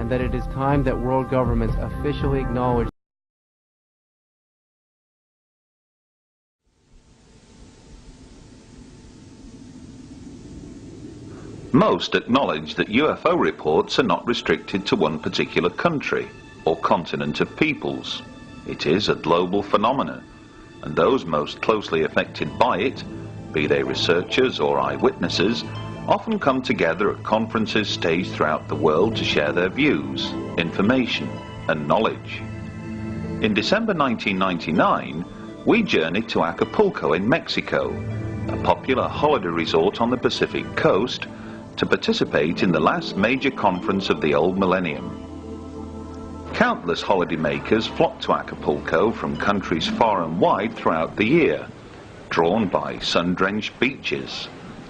and that it is time that world governments officially acknowledge Most acknowledge that UFO reports are not restricted to one particular country or continent of peoples. It is a global phenomenon, and those most closely affected by it, be they researchers or eyewitnesses, often come together at conferences staged throughout the world to share their views, information and knowledge. In December 1999, we journeyed to Acapulco in Mexico, a popular holiday resort on the Pacific coast, to participate in the last major conference of the old millennium. Countless holidaymakers flock to Acapulco from countries far and wide throughout the year, drawn by sun-drenched beaches,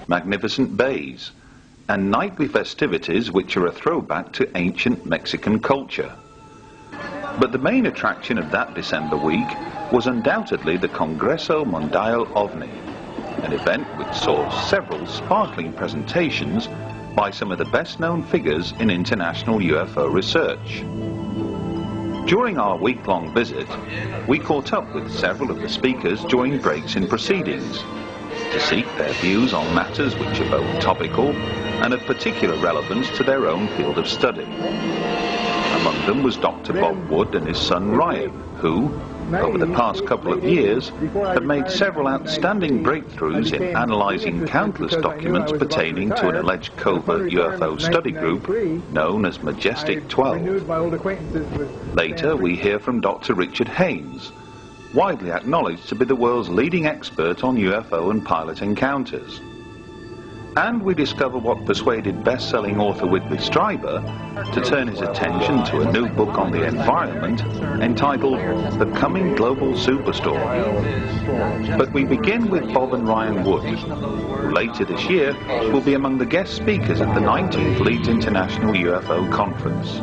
magnificent bays, and nightly festivities which are a throwback to ancient Mexican culture. But the main attraction of that December week was undoubtedly the Congreso Mundial OVNI, an event which saw several sparkling presentations by some of the best-known figures in international UFO research. During our week-long visit, we caught up with several of the speakers during breaks in proceedings to seek their views on matters which are both topical and of particular relevance to their own field of study. Among them was Dr. Bob Wood and his son Ryan, who, over the past couple of years, have made several outstanding breakthroughs in analyzing countless documents pertaining to an alleged covert UFO study group known as Majestic 12. Later, we hear from Dr. Richard Haynes, widely acknowledged to be the world's leading expert on UFO and pilot encounters. And we discover what persuaded best-selling author Whitley Strieber to turn his attention to a new book on the environment entitled The Coming Global Superstorm. But we begin with Bob and Ryan Wood, who later this year will be among the guest speakers at the 19th Leeds International UFO Conference.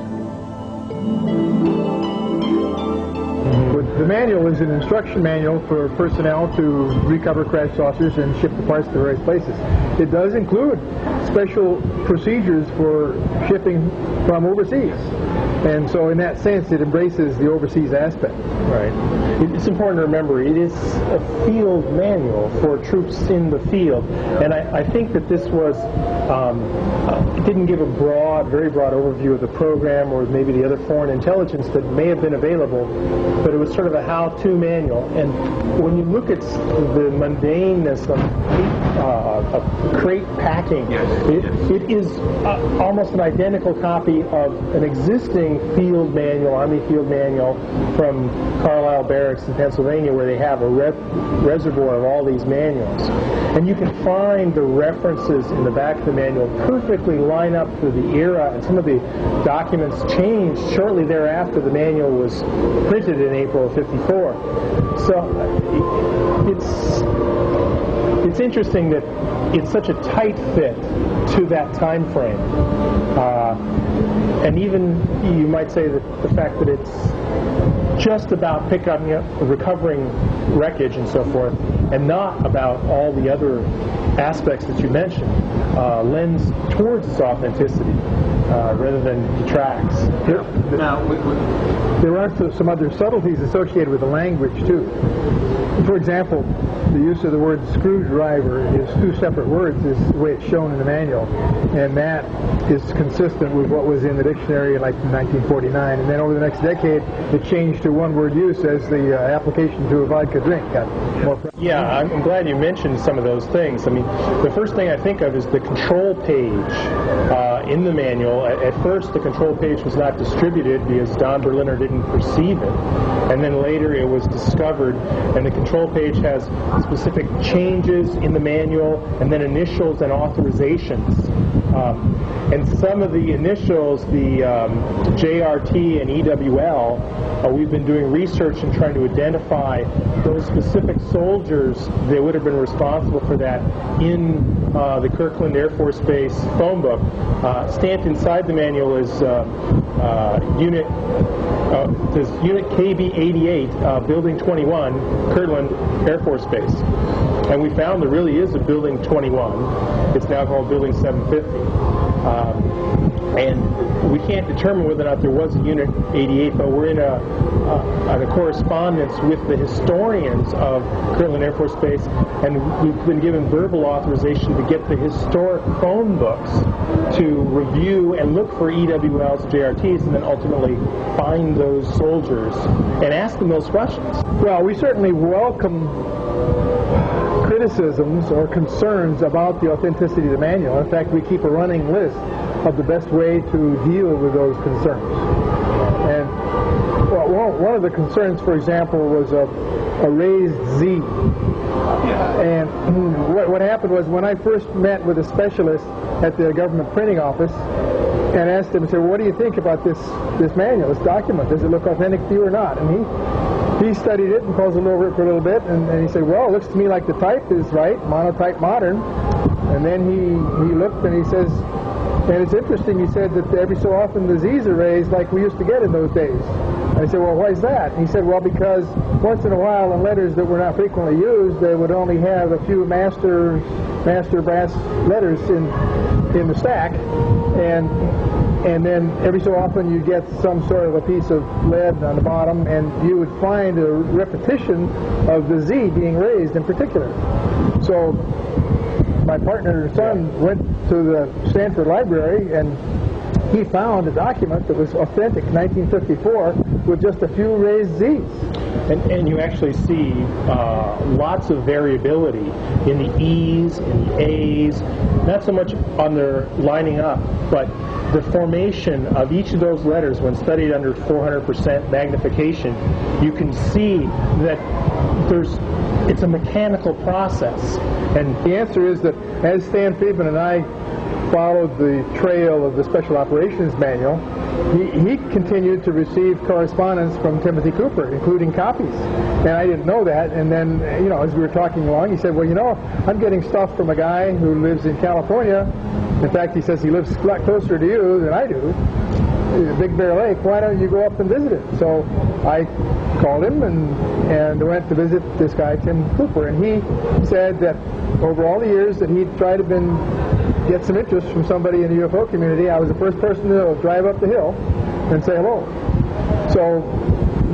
The manual is an instruction manual for personnel to recover crashed saucers and ship the parts to various places. It does include special procedures for shipping from overseas. And so in that sense, it embraces the overseas aspect. Right. It's important to remember, it is a field manual for troops in the field. And I think that this was, it didn't give a very broad overview of the program or maybe the other foreign intelligence that may have been available, but it was sort of a how-to manual. And when you look at the mundaneness of crate packing, it is almost an identical copy of an existing field manual, Army field manual from Carlisle Barracks in Pennsylvania, where they have a reservoir of all these manuals. And you can find the references in the back of the manual perfectly line up for the era, and some of the documents changed shortly thereafter the manual was printed in April of '54. So it's interesting that it's such a tight fit to that time frame. And even, you might say that the fact that it's just about recovering wreckage and so forth, and not about all the other aspects that you mentioned, lends towards its authenticity rather than detracts. There are some other subtleties associated with the language, too. For example, the use of the word screwdriver is two separate words, is the way it's shown in the manual, and that is consistent with what was in the dictionary like in 1949. And then over the next decade, it changed to one-word use as the application to a vodka drink got more. Yeah, I'm glad you mentioned some of those things. I mean, the first thing I think of is the control page in the manual. At first, the control page was not distributed because Don Berliner didn't perceive it, and then later it was discovered, and the control page has specific changes in the manual, and then initials and authorizations. And some of the initials, the JRT and EWL, we've been doing research and trying to identify those specific soldiers that would have been responsible for that in the Kirkland Air Force Base phone book. stamped inside the manual is Unit KB-88, Building 21, Kirtland Air Force Base. And we found there really is a Building 21. It's now called Building 750. And we can't determine whether or not there was a Unit 88, but we're in a correspondence with the historians of Kirtland Air Force Base, and we've been given verbal authorization to get the historic phone books to review and look for EWLs, JRTs, and then ultimately find those soldiers and ask them those questions. Well, we certainly welcome criticisms or concerns about the authenticity of the manual. In fact, we keep a running list of the best way to deal with those concerns. And well, one of the concerns, for example, was a raised Z. And what happened was, when I first met with a specialist at the government printing office and asked him, said, what do you think about this manual, this document? Does it look authentic to you or not? And he studied it and puzzled over it for a little bit, and he said, well, it looks to me like the type is right, monotype modern. And then he looked and he says, and it's interesting, he said that every so often the Z's are raised like we used to get in those days. And I said, well, why is that? And he said, well, because once in a while in letters that were not frequently used, they would only have a few master brass letters in the stack, and then every so often you get some sort of a piece of lead on the bottom, and you would find a repetition of the Z being raised in particular. So my partner and son went to the Stanford Library, and he found a document that was authentic, 1954, with just a few raised Z's. And you actually see lots of variability in the E's, in the A's, not so much on their lining up, but the formation of each of those letters when studied under 400% magnification. You can see that it's a mechanical process. And the answer is that as Stan Friedman and I followed the trail of the Special Operations Manual, he continued to receive correspondence from Timothy Cooper, including copies. And I didn't know that. And then, as we were talking along, he said, well, I'm getting stuff from a guy who lives in California. In fact, he says he lives a lot closer to you than I do, Big Bear Lake. Why don't you go up and visit it? So I called him and went to visit this guy, Tim Cooper. And he said that over all the years that he'd tried to get some interest from somebody in the UFO community, I was the first person to drive up the hill and say hello. So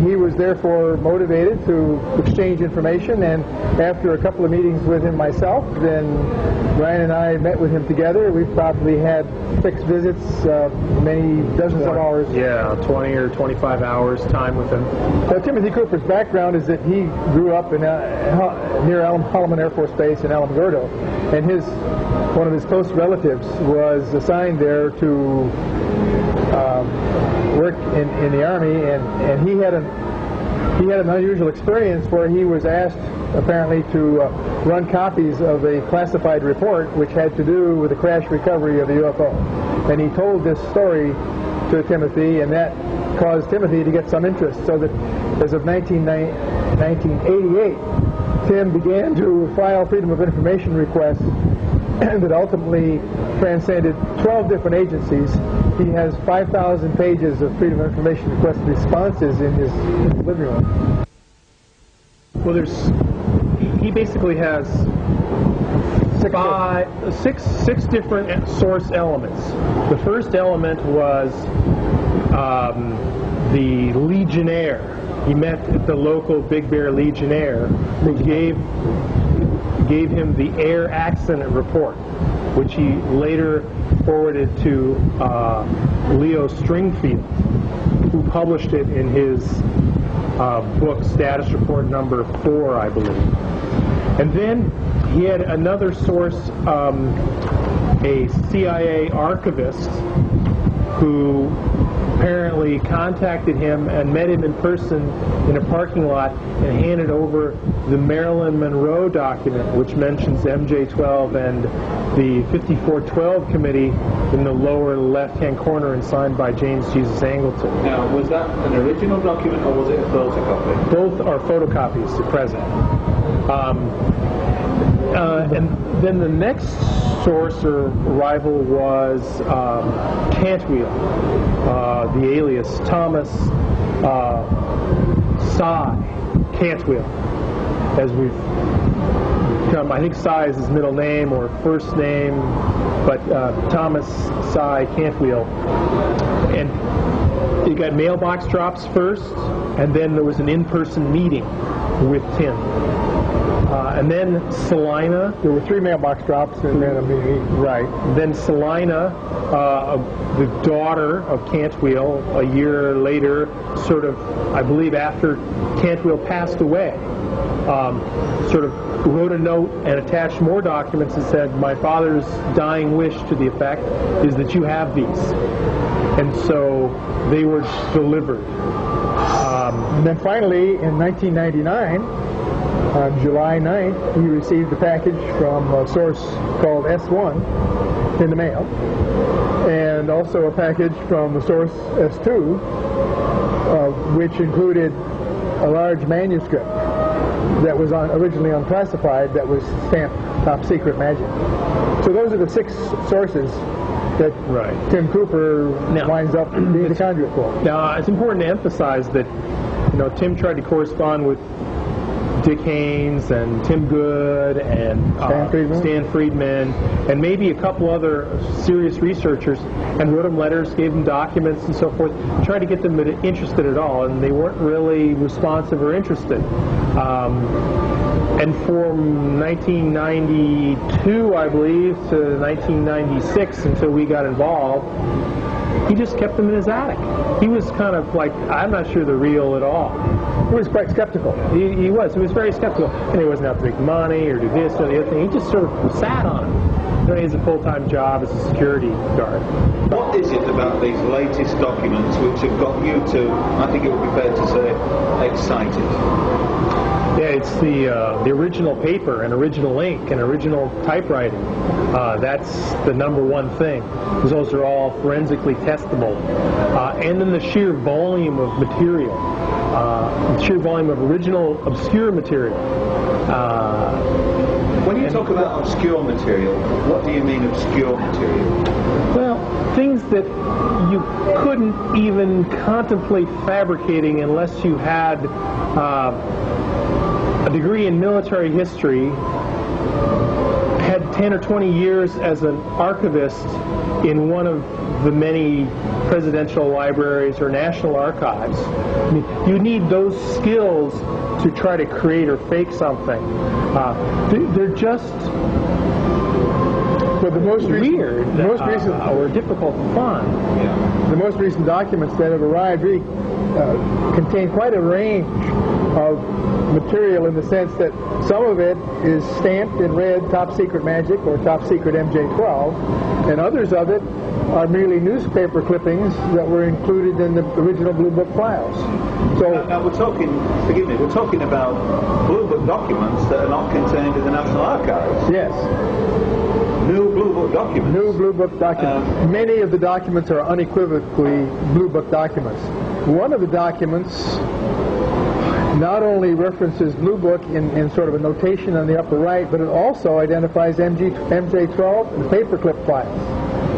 he was therefore motivated to exchange information, and after a couple of meetings with him myself, then Brian and I met with him together. We've probably had 6 visits, many dozens of hours. Yeah, 20 or 25 hours time with him. So Timothy Cooper's background is that he grew up in near Holloman Air Force Base in Alamogordo, and one of his close relatives was assigned there to work in the Army, and he had an unusual experience where he was asked apparently to run copies of a classified report which had to do with the crash recovery of the UFO. And he told this story to Timothy, and that caused Timothy to get some interest, so that as of 1988, Tim began to file Freedom of Information requests that ultimately transcended 12 different agencies. He has 5,000 pages of Freedom of Information request responses in his living room. Well, he basically has six different source elements. The first element was the Legionnaire. He met the local Big Bear Legionnaire who gave him the air accident report, which he later forwarded to Leo Stringfield, who published it in his book Status Report number 4, I believe. And then he had another source, a CIA archivist, who apparently contacted him and met him in person in a parking lot and handed over the Marilyn Monroe document, which mentions MJ-12 and the 5412 committee in the lower left-hand corner and signed by James Jesus Angleton. Now, was that an original document or was it a photocopy? Both are photocopies at present. And then the next source or rival was Cantwheel, the alias Thomas Cy Cantwheel, as we've come. I think Cy is his middle name or first name, but Thomas Cy Cantwheel. And you got mailbox drops first, and then there was an in-person meeting with Tim. And then Salina. There were 3 mailbox drops and then a meeting. Right. Then Salina, the daughter of Cantwheel, a year later, sort of, I believe after Cantwheel passed away, sort of wrote a note and attached more documents and said, my father's dying wish to the effect is that you have these. And so they were delivered. And then finally, in 1999, on July 9th, he received a package from a source called S1 in the mail, and also a package from the source S2, which included a large manuscript that was originally unclassified, that was stamped Top Secret Magic. So those are the 6 sources that Tim Cooper winds up being the conduit for. Now, it's important to emphasize that, Tim tried to correspond with Dick Haynes and Tim Good and Stan Friedman and maybe a couple other serious researchers, and wrote them letters, gave them documents and so forth, tried to get them interested at all, and they weren't really responsive or interested. And from 1992, I believe, to 1996, until we got involved, he just kept them in his attic. He was kind of like, I'm not sure they're real at all. He was quite skeptical. He was very skeptical. And he wasn't out to make money or do this or the other thing. He just sort of sat on it. He has a full-time job as a security guard. What is it about these latest documents which have got you to, I think it would be fair to say, excited? Yeah, it's the original paper and original ink and original typewriting. That's the number one thing, because those are all forensically testable. And then the sheer volume of material, the sheer volume of original obscure material. When you talk about obscure material, what do you mean obscure material? Well, things that you couldn't even contemplate fabricating unless you had a degree in military history, had 10 or 20 years as an archivist in one of the many presidential libraries or national archives. I mean, you need those skills to try to create or fake something. They're just the most weird recent or difficult to find. Yeah. The most recent documents that have arrived really contain quite a range of material, in the sense that some of it is stamped in red Top Secret Magic or Top Secret MJ12, and others of it are merely newspaper clippings that were included in the original Blue Book files. So now we're talking, forgive me, we're talking about Blue Book documents that are not contained in the National Archives. yes, New Blue Book documents. new Blue Book documents. Many of the documents are unequivocally Blue Book documents. One of the documents not only references Blue Book in sort of a notation on the upper right, but it also identifies MJ12 and paperclip files,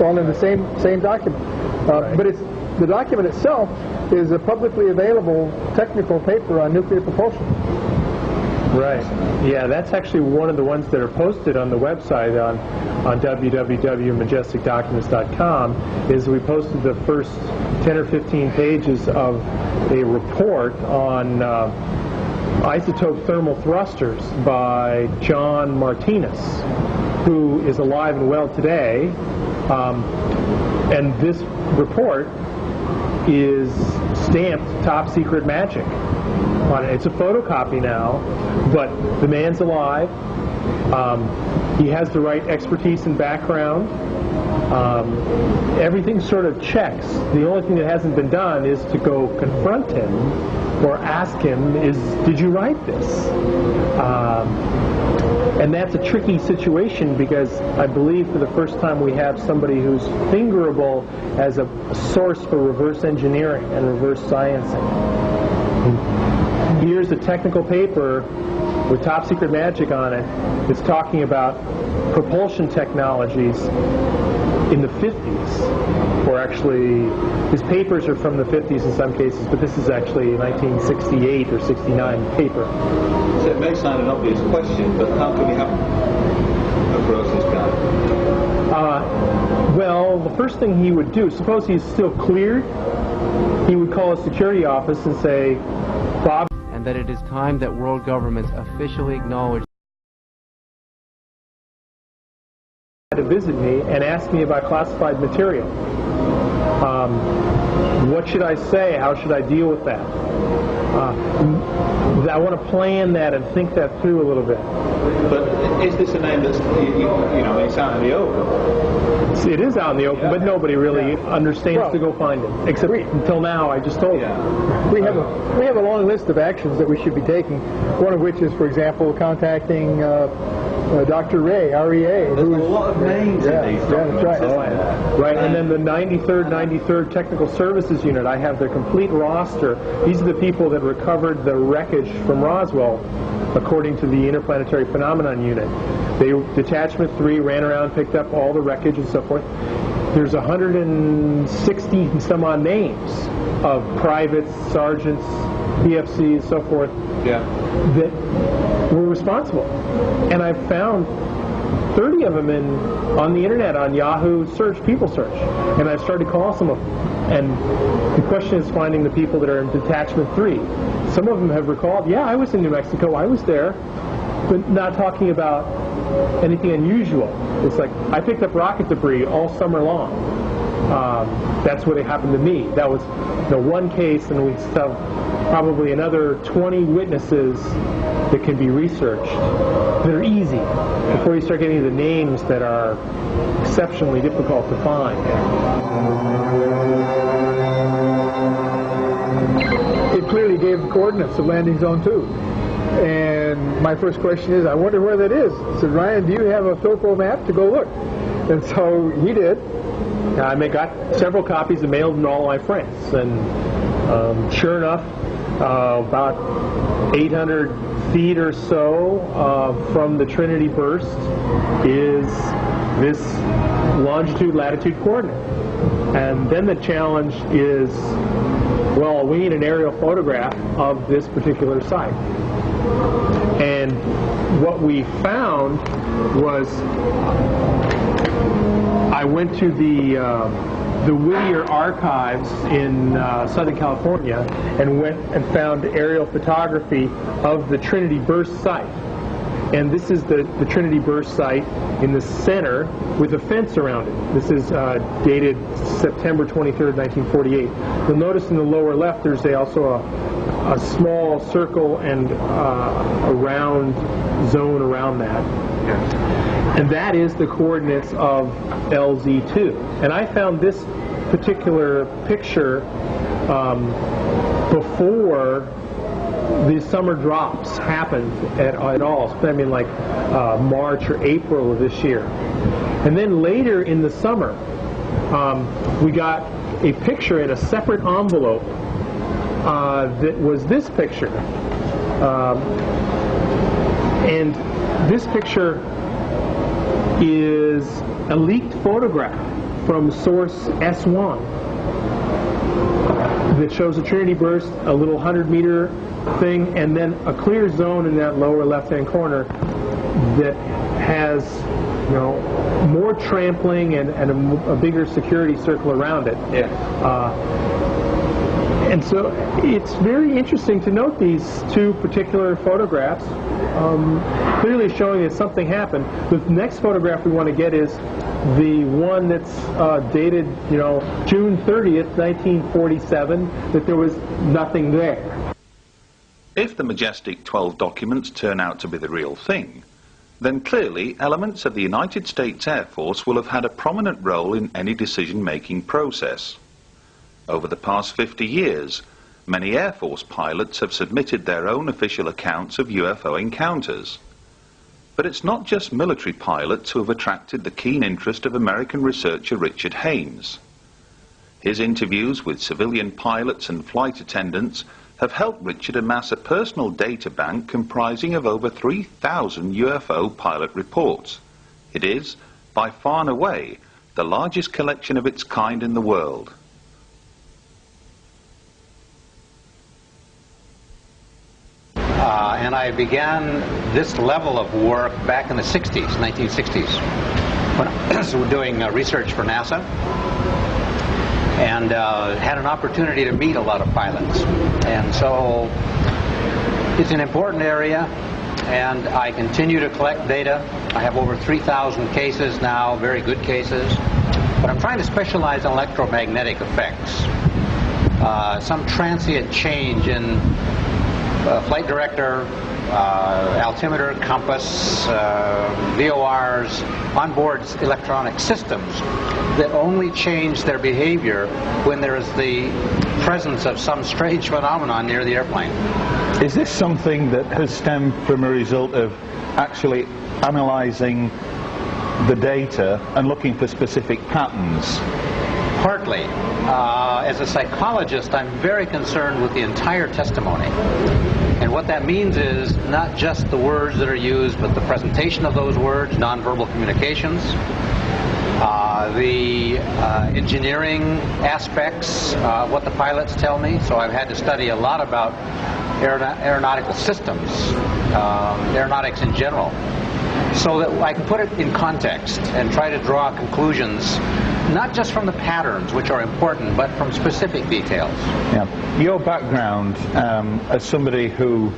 all in the same document. But the document itself is a publicly available technical paper on nuclear propulsion. Right. Yeah, that's actually one of the ones that are posted on the website on www.majesticdocuments.com. Is we posted the first 10 or 15 pages of a report on isotope thermal thrusters by John Martinez, who is alive and well today. And this report is stamped Top Secret Magic on it. It's a photocopy now, but the man's alive. He has the right expertise and background. Everything sort of checks. The only thing that hasn't been done is to go confront him or ask him, did you write this? And that's a tricky situation, because I believe for the first time we have somebody who's fingerable as a source for reverse engineering and reverse sciencing. Here's a technical paper with top secret magic on it. It's talking about propulsion technologies in the 50s, or actually his papers are from the 50s in some cases, but this is actually a 1968 or 69 paper. So it may sound an obvious question, but how can we have approach this guy? Well, the first thing he would do, suppose he's still cleared, he would call a security office and say, Bob, and that it is time that world governments officially acknowledge to visit me and ask me about classified material. What should I say? How should I deal with that? I want to plan that and think that through a little bit. But is this a name that's, you know, it's out in the open? It is out in the open, but nobody really understands to go find it. Except until now, I just told you. We have a long list of actions that we should be taking. One of which is, for example, contacting Dr. Ray, REA. There's a lot of names in these documents. That's right. Right, and then the 93rd Technical Services Unit, I have their complete roster. These are the people that recovered the wreckage from Roswell, according to the Interplanetary Phenomenon Unit. Detachment 3 ran around, picked up all the wreckage and so forth. There's 160 and some odd names of privates, sergeants, PFCs, so forth, that were responsible. And I've found 30 of them on the internet, on Yahoo search, people search. And I've started calling some of them. And the question is finding the people that are in Detachment 3. Some of them have recalled, yeah, I was in New Mexico, I was there, but not talking about anything unusual. It's like, I picked up rocket debris all summer long. That's what happened to me. That was the one case, and we still have probably another 20 witnesses that can be researched that are easy before you start getting the names that are exceptionally difficult to find. It clearly gave the coordinates of landing zone 2. And my first question is, I wonder where that is. I said, Ryan, do you have a topo map to go look? And so he did. I got several copies and mailed them to all my friends. And sure enough, about 800 feet or so from the Trinity burst is this longitude-latitude coordinate. And then the challenge is, well, we need an aerial photograph of this particular site. And what we found was, I went to the Whittier Archives in Southern California and went and found aerial photography of the Trinity burst site. And this is the Trinity burst site in the center with a fence around it. This is dated September 23rd, 1948. You'll notice in the lower left there's also a small circle and a round zone around that. And that is the coordinates of LZ2. And I found this particular picture before the summer drops happened at all. I mean, like March or April of this year. And then later in the summer, we got a picture in a separate envelope that was this picture. And this picture is a leaked photograph from source S1 that shows a Trinity burst, a little 100-meter thing, and then a clear zone in that lower left-hand corner that has, you know, more trampling and a bigger security circle around it. And so it's very interesting to note these two particular photographs, clearly showing that something happened. The next photograph we want to get is the one that's dated, you know, June 30th, 1947, that there was nothing there. If the Majestic 12 documents turn out to be the real thing, then clearly elements of the United States Air Force will have had a prominent role in any decision-making process. Over the past 50 years, many Air Force pilots have submitted their own official accounts of UFO encounters. But it's not just military pilots who have attracted the keen interest of American researcher Richard Haynes. His interviews with civilian pilots and flight attendants have helped Richard amass a personal data bank comprising of over 3,000 UFO pilot reports. It is, by far and away, the largest collection of its kind in the world. And I began this level of work back in the 60s, 1960s, when I was doing research for NASA, and had an opportunity to meet a lot of pilots. And so it's an important area, and I continue to collect data. I have over 3,000 cases now, very good cases, but I'm trying to specialize in electromagnetic effects. Some transient change in flight director, altimeter, compass, VORs, onboard electronic systems that only change their behavior when there is the presence of some strange phenomenon near the airplane. Is this something that has stemmed from a result of actually analyzing the data and looking for specific patterns? Partly. As a psychologist, I'm very concerned with the entire testimony. And what that means is not just the words that are used, but the presentation of those words, nonverbal communications, the engineering aspects, what the pilots tell me. So I've had to study a lot about aeronautical systems, aeronautics in general, so that I can put it in context and try to draw conclusions, not just from the patterns, which are important, but from specific details. Yeah. Your background as somebody who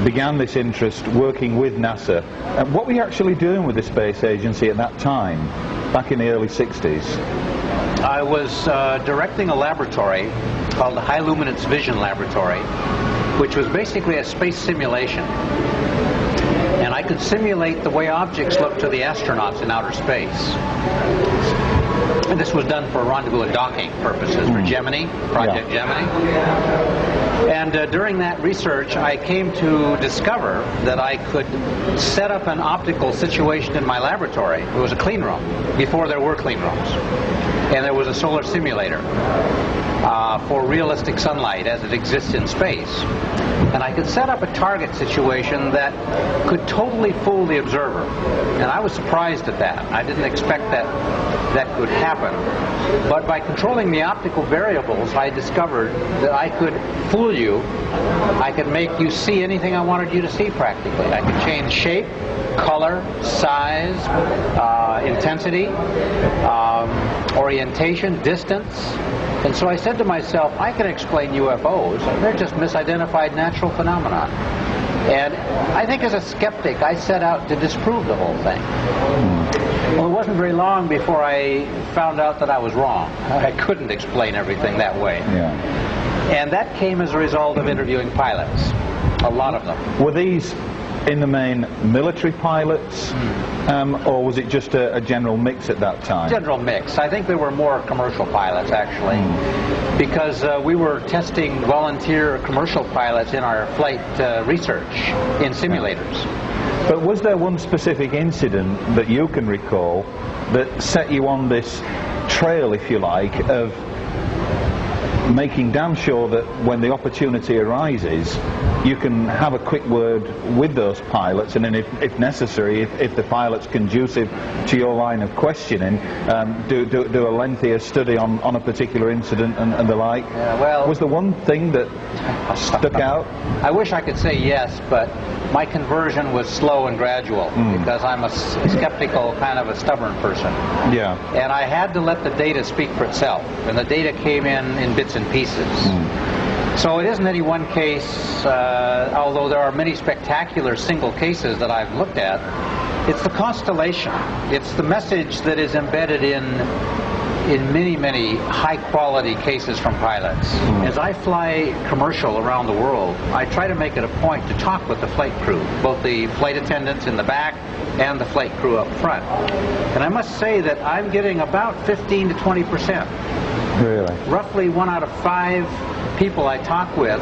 began this interest working with NASA, what were you actually doing with the space agency at that time, back in the early 60s? I was directing a laboratory called the High Luminance Vision Laboratory, which was basically a space simulation. And I could simulate the way objects look to the astronauts in outer space. And this was done for rendezvous and docking purposes for Gemini, Project Gemini. And during that research, I came to discover that I could set up an optical situation in my laboratory. It was a clean room, before there were clean rooms. And there was a solar simulator for realistic sunlight as it exists in space. And I could set up a target situation that could totally fool the observer. And I was surprised at that. I didn't expect that could happen. But by controlling the optical variables, I discovered that I could fool you. I could make you see anything I wanted you to see practically. I could change shape, color, size, intensity, orientation, distance. And so I said to myself, I can explain UFOs. They're just misidentified natural phenomena. And I think as a skeptic, I set out to disprove the whole thing. Well, it wasn't very long before I found out that I was wrong. I couldn't explain everything that way. Yeah. And that came as a result of interviewing pilots, a lot of them. Were these, in the main, military pilots, or was it just a general mix at that time? General mix. I think there were more commercial pilots, actually, because we were testing volunteer commercial pilots in our flight research in simulators. But was there one specific incident that you can recall that set you on this trail, if you like, of making damn sure that when the opportunity arises, you can have a quick word with those pilots, and then if necessary, if the pilot's conducive to your line of questioning, do a lengthier study on a particular incident and the like? Yeah, well, was there one thing that stuck out? I wish I could say yes, but my conversion was slow and gradual, because I'm a skeptical, kind of a stubborn person. Yeah. And I had to let the data speak for itself, and the data came in bits and pieces. So it isn't any one case, although there are many spectacular single cases that I've looked at. It's the constellation. It's the message that is embedded in many, many high-quality cases from pilots. As I fly commercial around the world, I try to make it a point to talk with the flight crew, both the flight attendants in the back and the flight crew up front. And I must say that I'm getting about 15 to 20% Really? Roughly 1 out of 5 people I talk with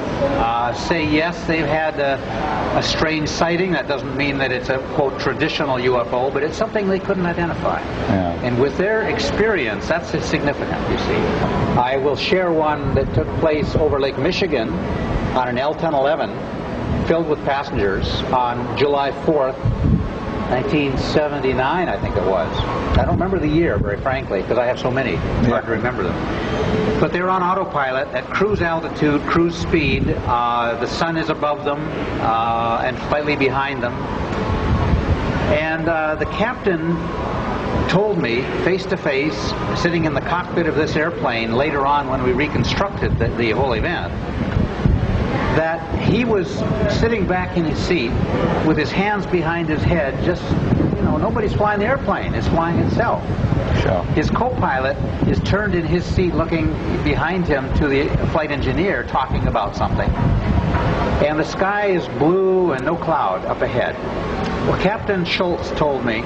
say yes, they've had a strange sighting. That doesn't mean that it's a, quote, traditional UFO, but it's something they couldn't identify. Yeah. And with their experience, that's significant, you see. I will share one that took place over Lake Michigan on an L-1011 filled with passengers on July 4th, 1979, I think it was. I don't remember the year, very frankly, because I have so many. It's hard to remember them. But they were on autopilot at cruise altitude, cruise speed. The sun is above them and slightly behind them. And the captain told me, face to face, sitting in the cockpit of this airplane later on when we reconstructed the whole event, that he was sitting back in his seat with his hands behind his head, just, you know, nobody's flying the airplane, it's flying itself. Sure. His co-pilot is turned in his seat looking behind him to the flight engineer talking about something. And the sky is blue and no cloud up ahead. Well, Captain Schultz told me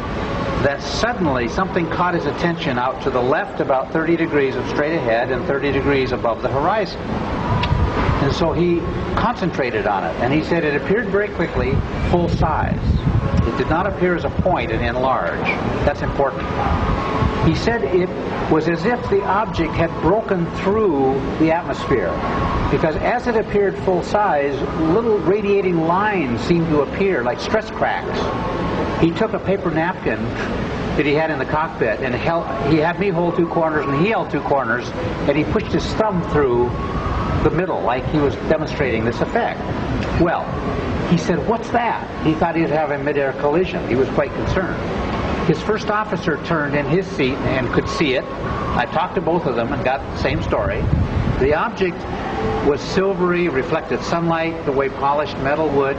that suddenly something caught his attention out to the left about 30 degrees of straight ahead and 30 degrees above the horizon. And so he concentrated on it, and he said it appeared very quickly full size. It did not appear as a point and enlarge. That's important. He said it was as if the object had broken through the atmosphere, because as it appeared full size, little radiating lines seemed to appear like stress cracks. He took a paper napkin that he had in the cockpit, and he had me hold 2 corners, and he held 2 corners, and he pushed his thumb through the middle, like he was demonstrating this effect. Well, he said, "What's that?" He thought he'd have a mid-air collision. He was quite concerned. His first officer turned in his seat and could see it. I talked to both of them and got the same story. The object was silvery, reflected sunlight the way polished metal would,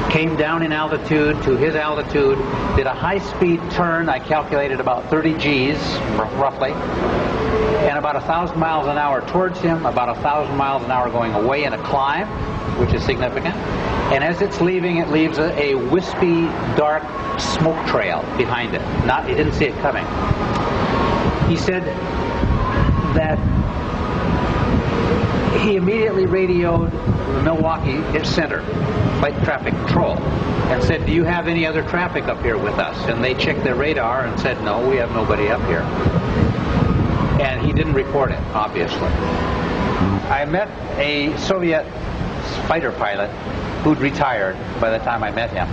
came down in altitude to his altitude, did a high-speed turn, I calculated about 30 Gs, roughly, and about 1,000 miles an hour towards him, about 1,000 miles an hour going away in a climb, which is significant. And as it's leaving, it leaves a wispy, dark smoke trail behind it. He didn't see it coming. He said that he immediately radioed the Milwaukee center, flight traffic control, and said, "Do you have any other traffic up here with us?" And they checked their radar and said, "No, we have nobody up here." And he didn't report it, obviously. I met a Soviet fighter pilot who'd retired by the time I met him.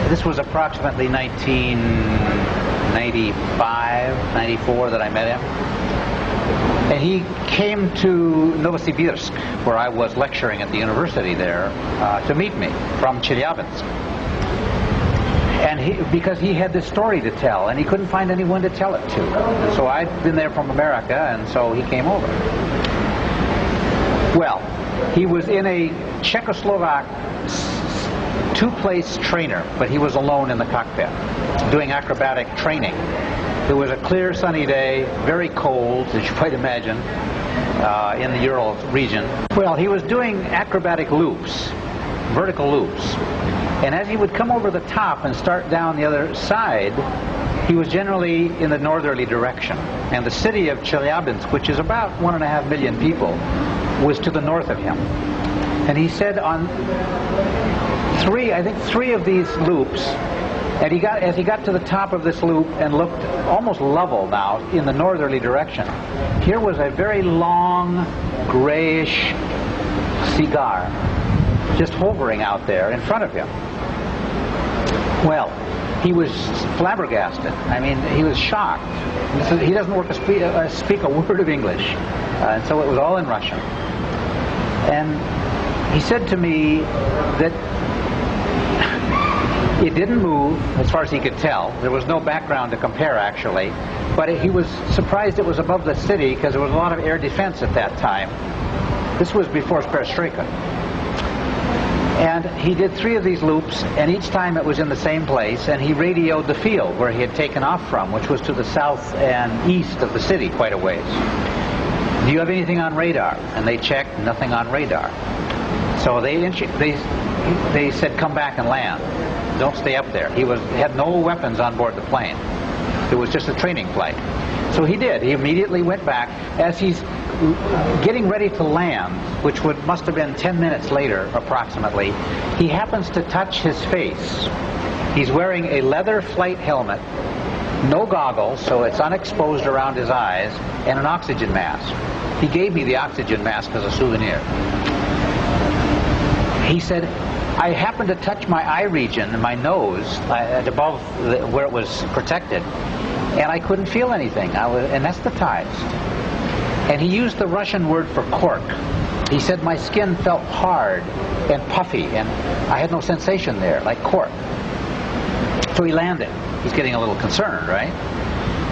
This was approximately 1995, 94 that I met him. And he came to Novosibirsk, where I was lecturing at the university there, to meet me from Chelyabinsk. And because he had this story to tell, and he couldn't find anyone to tell it to. And so I'd been there from America, and so he came over. Well, he was in a Czechoslovak 2-place trainer, but he was alone in the cockpit, doing acrobatic training. It was a clear, sunny day, very cold, as you might imagine, in the Ural region. Well, he was doing acrobatic loops, vertical loops. And as he would come over the top and start down the other side, he was generally in the northerly direction. And the city of Chelyabinsk, which is about 1.5 million people, was to the north of him. And he said on three of these loops, and as he got to the top of this loop and looked almost level now in the northerly direction, here was a very long, grayish cigar just hovering out there in front of him. Well, he was flabbergasted. I mean, he was shocked. He doesn't speak a word of English, and so it was all in Russian. And he said to me that it didn't move, as far as he could tell. There was no background to compare, actually. But he was surprised it was above the city, because there was a lot of air defense at that time. This was before Perestroika. And he did 3 of these loops, and each time it was in the same place, and he radioed the field where he had taken off from, which was to the south and east of the city, quite a ways. "Do you have anything on radar?" And they checked, nothing on radar. So they said, "Come back and land. Don't stay up there." He had no weapons on board the plane. It was just a training flight. So he did. He immediately went back. As he's getting ready to land, which must have been 10 minutes later, approximately, he happens to touch his face. He's wearing a leather flight helmet, no goggles, so it's unexposed around his eyes, and an oxygen mask. He gave me the oxygen mask as a souvenir. He said, I happened to touch my eye region, my nose, above where it was protected, and I couldn't feel anything. I was anesthetized. And he used the Russian word for cork. He said my skin felt hard and puffy, and I had no sensation there, like cork. So he landed. He's getting a little concerned, right?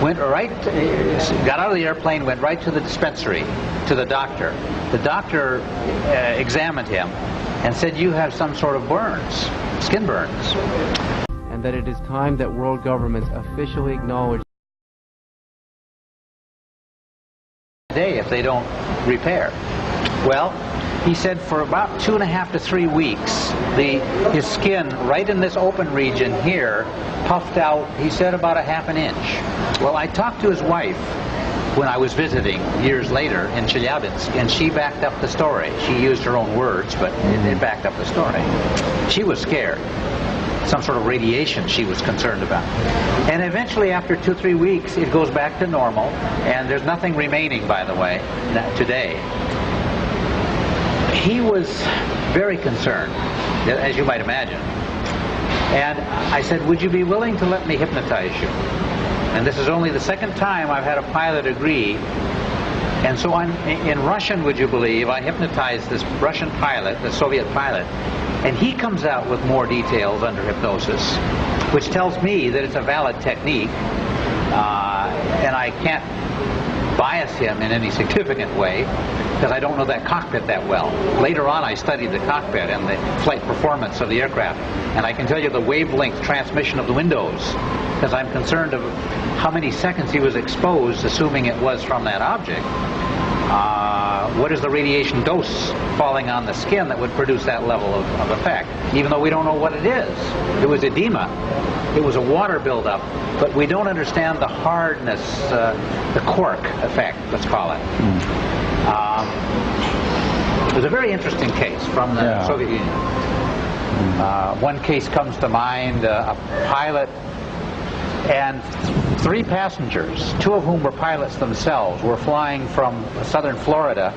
Got out of the airplane, went right to the dispensary, to the doctor. The doctor examined him and said, you have some sort of burns, skin burns. And that it is time that world governments officially acknowledge Day if they don't repair. Well, he said for about 2.5 to 3 weeks, his skin right in this open region here puffed out, he said, about 1/2 inch. Well, I talked to his wife when I was visiting years later in Chelyabinsk, and she backed up the story. She used her own words, but it backed up the story. She was scared. Some sort of radiation she was concerned about. And eventually, after 2-3 weeks, it goes back to normal, and there's nothing remaining, by the way, today. He was very concerned, as you might imagine. And I said, would you be willing to let me hypnotize you? And this is only the second time I've had a pilot agree. And so in Russian, would you believe, I hypnotized this Russian pilot, the Soviet pilot, and he comes out with more details under hypnosis, which tells me that it's a valid technique, and I can't bias him in any significant way, because I don't know that cockpit that well. Later on, I studied the cockpit and the flight performance of the aircraft, and I can tell you the wavelength transmission of the windows, because I'm concerned of how many seconds he was exposed, assuming it was from that object. What is the radiation dose falling on the skin that would produce that level of effect, even though we don't know what it is. It was edema. It was a water buildup, but we don't understand the hardness, the cork effect, let's call it. It was a very interesting case from the Soviet Union. One case comes to mind, a pilot and 3 passengers, 2 of whom were pilots themselves, were flying from southern Florida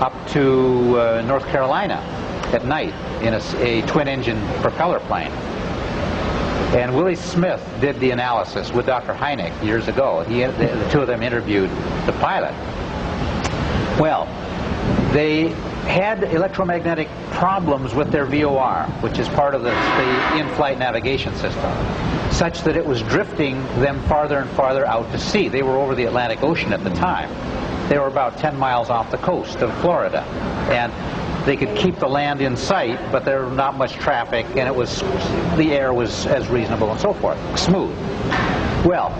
up to North Carolina at night in a twin-engine propeller plane. And Willie Smith did the analysis with Dr. Hynek years ago. The 2 of them interviewed the pilot. Well, they had electromagnetic problems with their VOR, which is part of the in-flight navigation system, such that it was drifting them farther and farther out to sea. They were over the Atlantic Ocean at the time. They were about 10 miles off the coast of Florida, and they could keep the land in sight, but there was not much traffic, and the air was as reasonable and so forth, smooth. Well,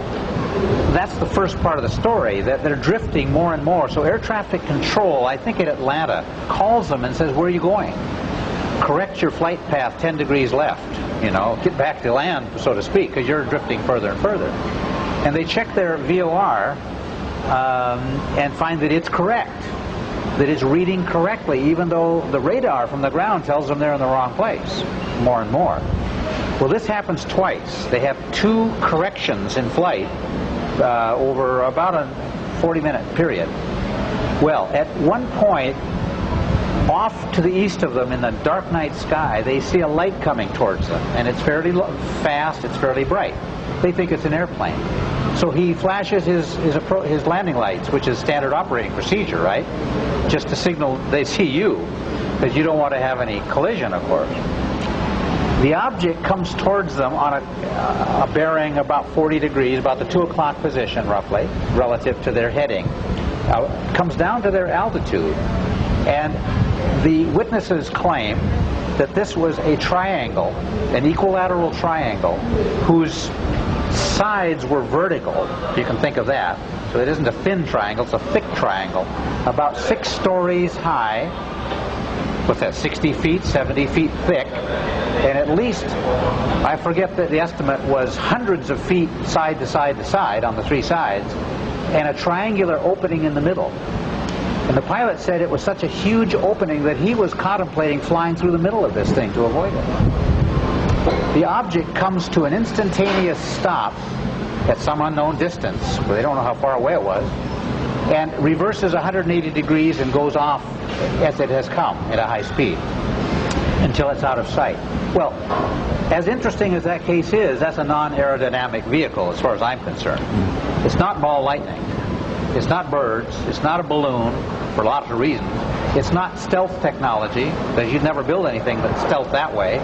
that's the first part of the story, that they're drifting more and more. So air traffic control, I think in Atlanta, calls them and says, where are you going? Correct your flight path 10 degrees left, get back to land, so to speak, because you're drifting further and further. And they check their VOR and find that it's correct, that it's reading correctly, even though the radar from the ground tells them they're in the wrong place, more and more. Well, this happens twice. They have 2 corrections in flight over about a 40-minute period. Well, at one point, off to the east of them in the dark night sky, they see a light coming towards them, and it's fairly fast, it's fairly bright. They think it's an airplane. So he flashes his landing lights, which is standard operating procedure, right? Just to signal they see you, because you don't want to have any collision, of course. The object comes towards them on a bearing about 40 degrees, about the 2 o'clock position, roughly, relative to their heading. Comes down to their altitude, and the witnesses claim that this was a triangle, an equilateral triangle, whose sides were vertical. You can think of that. So it isn't a thin triangle, it's a thick triangle, about 6 stories high. What's that, 60 feet, 70 feet thick, and at least, I forget that the estimate was hundreds of feet side to side to side on the 3 sides, and a triangular opening in the middle. And the pilot said it was such a huge opening that he was contemplating flying through the middle of this thing to avoid it. The object comes to an instantaneous stop at some unknown distance, where they don't know how far away it was, and reverses 180 degrees and goes off as it has come at a high speed until it's out of sight. Well, as interesting as that case is, that's a non-aerodynamic vehicle as far as I'm concerned. It's not ball lightning. It's not birds. It's not a balloon for lots of reasons. It's not stealth technology, because you'd never build anything but stealth that way.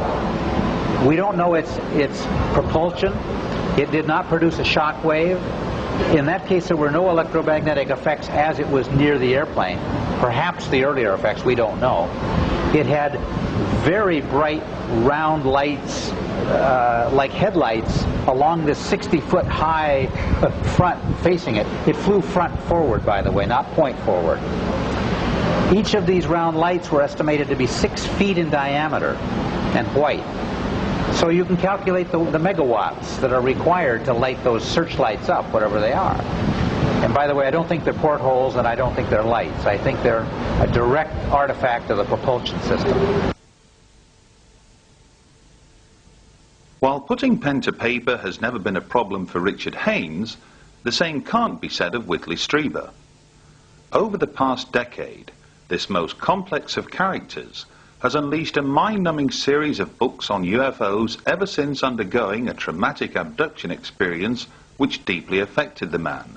We don't know its propulsion. It did not produce a shock wave. In that case, there were no electromagnetic effects as it was near the airplane. Perhaps the earlier effects, we don't know. It had very bright round lights, like headlights, along this 60-foot high front facing it. It flew front forward, by the way, not point forward. Each of these round lights were estimated to be 6 feet in diameter and white. So you can calculate the megawatts that are required to light those searchlights up, whatever they are. And by the way, I don't think they're portholes, and I don't think they're lights. I think they're a direct artifact of the propulsion system. While putting pen to paper has never been a problem for Richard Haynes, the same can't be said of Whitley Strieber. Over the past decade, this most complex of characters has unleashed a mind-numbing series of books on UFOs ever since undergoing a traumatic abduction experience which deeply affected the man.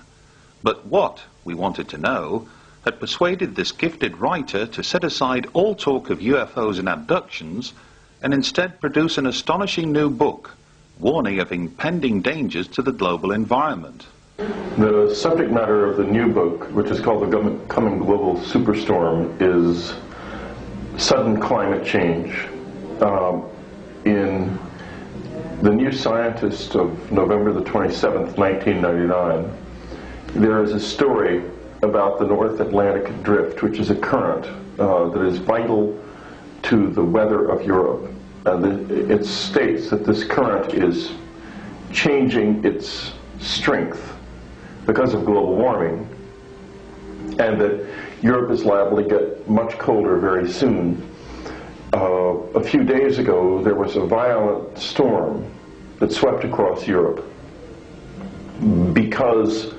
But what, we wanted to know, had persuaded this gifted writer to set aside all talk of UFOs and abductions and instead produce an astonishing new book, warning of impending dangers to the global environment. The subject matter of the new book, which is called The Coming Global Superstorm, is sudden climate change. In the New Scientist of November the 27th, 1999, there is a story about the North Atlantic Drift, which is a current that is vital to the weather of Europe. It states that this current is changing its strength because of global warming, and that Europe is liable to get much colder very soon. A few days ago, there was a violent storm that swept across Europe because,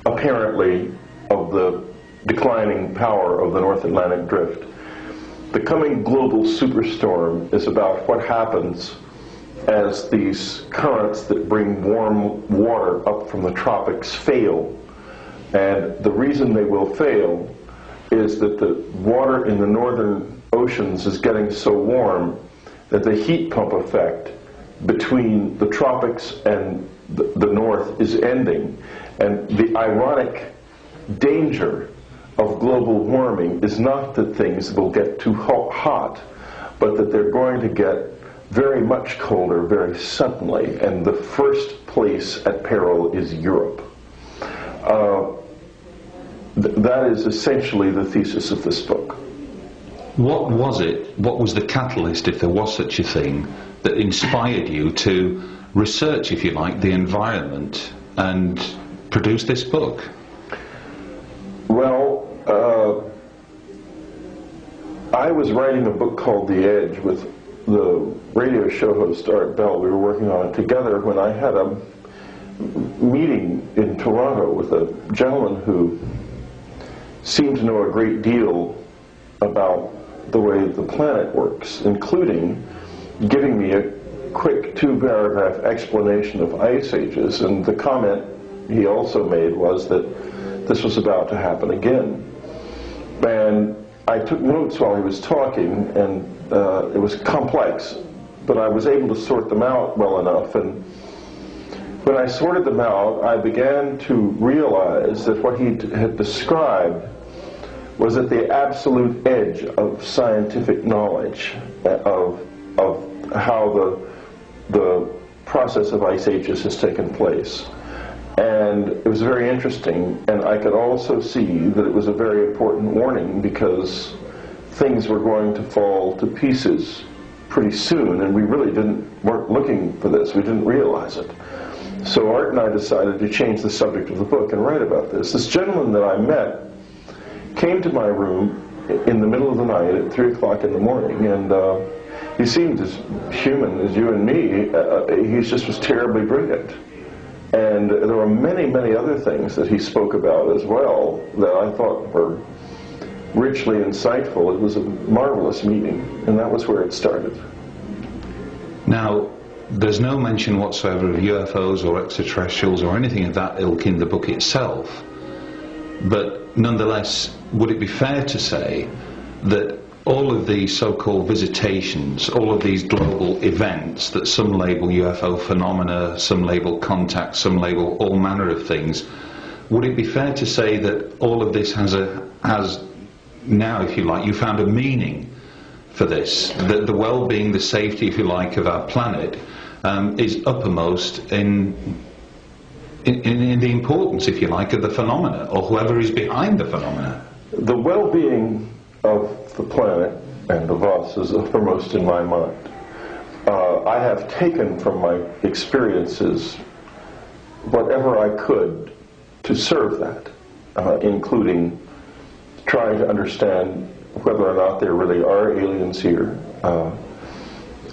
apparently, of the declining power of the North Atlantic Drift. The coming global superstorm is about what happens as these currents that bring warm water up from the tropics fail. And the reason they will fail is that the water in the northern oceans is getting so warm that the heat pump effect between the tropics and the north is ending. And the ironic danger of global warming is not that things will get too hot, but that they're going to get very much colder very suddenly, and the first place at peril is Europe. That is essentially the thesis of this book. What was it, what was the catalyst, if there was such a thing, that inspired you to research, if you like, the environment and produce this book? Well, I was writing a book called The Edge with the radio show host Art Bell. We were working on it together when I had a meeting in Toronto with a gentleman who seemed to know a great deal about the way the planet works, including giving me a quick 2-paragraph explanation of ice ages, and the comment he also made was that this was about to happen again. And I took notes while he was talking, and it was complex, but I was able to sort them out well enough. And when I sorted them out, I began to realize that what he had described was at the absolute edge of scientific knowledge of how the process of ice ages has taken place. And it was very interesting, and I could also see that it was a very important warning, because things were going to fall to pieces pretty soon, and we really weren't looking for this. We didn't realize it. So Art and I decided to change the subject of the book and write about this. This gentleman that I met came to my room in the middle of the night at 3 o'clock in the morning, and he seemed as human as you and me. He just was terribly brilliant. And there were many, many other things that he spoke about as well that I thought were richly insightful. It was a marvelous meeting, and that was where it started. Now, there's no mention whatsoever of UFOs or extraterrestrials or anything of that ilk in the book itself, but nonetheless, would it be fair to say that all of these so-called visitations, all of these global events that some label UFO phenomena, some label contact, some label all manner of things, would it be fair to say that all of this has now, if you like, you found a meaning for this, that the well-being, the safety, if you like, of our planet is uppermost in the importance, if you like, of the phenomena, or whoever is behind the phenomena? The well-being of the planet and of us is uppermost in my mind. I have taken from my experiences whatever I could to serve that, including trying to understand whether or not there really are aliens here.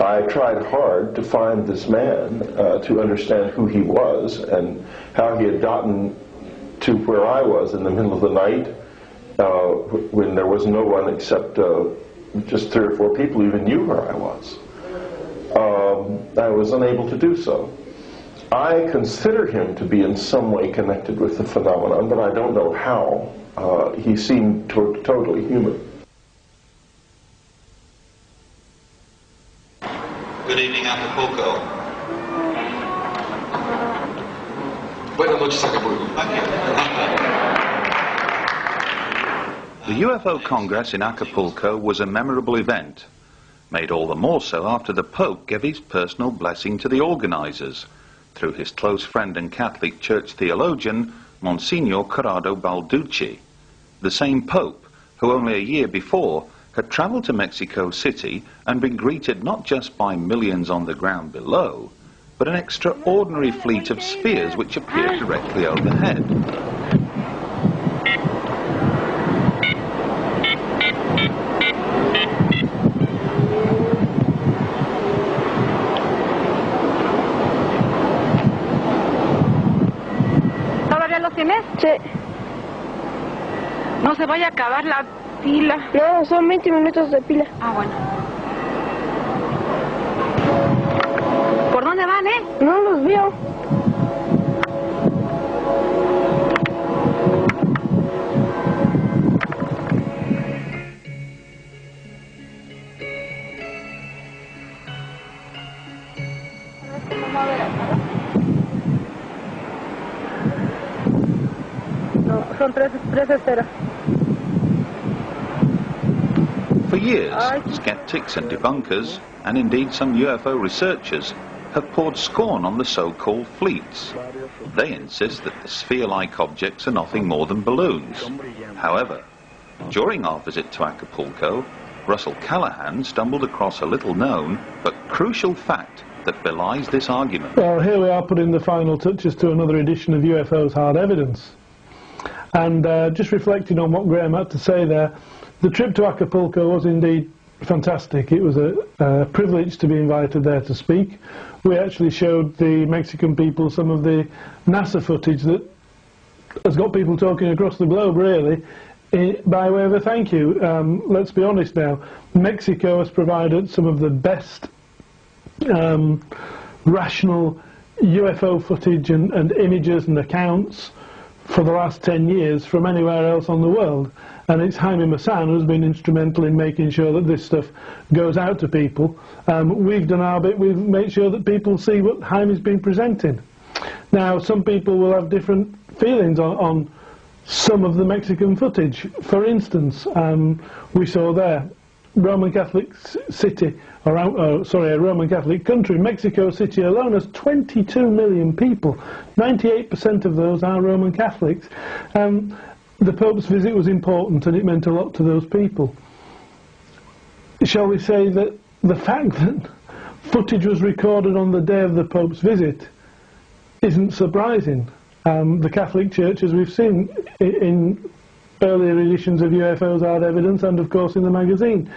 I tried hard to find this man, to understand who he was and how he had gotten to where I was in the middle of the night, when there was no one except just 3 or 4 people who even knew where I was. I was unable to do so. I consider him to be in some way connected with the phenomenon, but I don't know how. He seemed totally human. Good evening, Acapulco. Buenas noches, Acapulco. The UFO Congress in Acapulco was a memorable event, made all the more so after the Pope gave his personal blessing to the organizers, through his close friend and Catholic Church theologian, Monsignor Corrado Balducci, the same Pope who only a year before had travelled to Mexico City and been greeted not just by millions on the ground below, but an extraordinary fleet of spheres which appeared directly overhead. ¿Todavía los tienes? Sí. No se vaya a acabar la pila. No, son 20 minutos de pila. Ah, bueno. ¿Por dónde van, No los veo. No, son tres esferas. For years, skeptics and debunkers, and indeed some UFO researchers, have poured scorn on the so-called fleets. They insist that the sphere-like objects are nothing more than balloons. However, during our visit to Acapulco, Russell Callahan stumbled across a little-known but crucial fact that belies this argument. Well, here we are putting the final touches to another edition of UFO's Hard Evidence. And just reflecting on what Graham had to say there, the trip to Acapulco was indeed fantastic. It was a privilege to be invited there to speak. We actually showed the Mexican people some of the NASA footage that has got people talking across the globe, really, by way of a thank you. Let's be honest now, Mexico has provided some of the best rational UFO footage and images and accounts for the last 10 years from anywhere else on the world. And it's Jaime Maussan who's been instrumental in making sure that this stuff goes out to people. We've done our bit, we've made sure that people see what Jaime's been presenting. Now, some people will have different feelings on some of the Mexican footage. For instance, we saw there, Roman Catholic city, or a Roman Catholic country. Mexico City alone has 22 million people. 98% of those are Roman Catholics. The Pope's visit was important and it meant a lot to those people. Shall we say that the fact that footage was recorded on the day of the Pope's visit isn't surprising. The Catholic Church, as we've seen in earlier editions of UFOs Hard Evidence and of course in the magazine,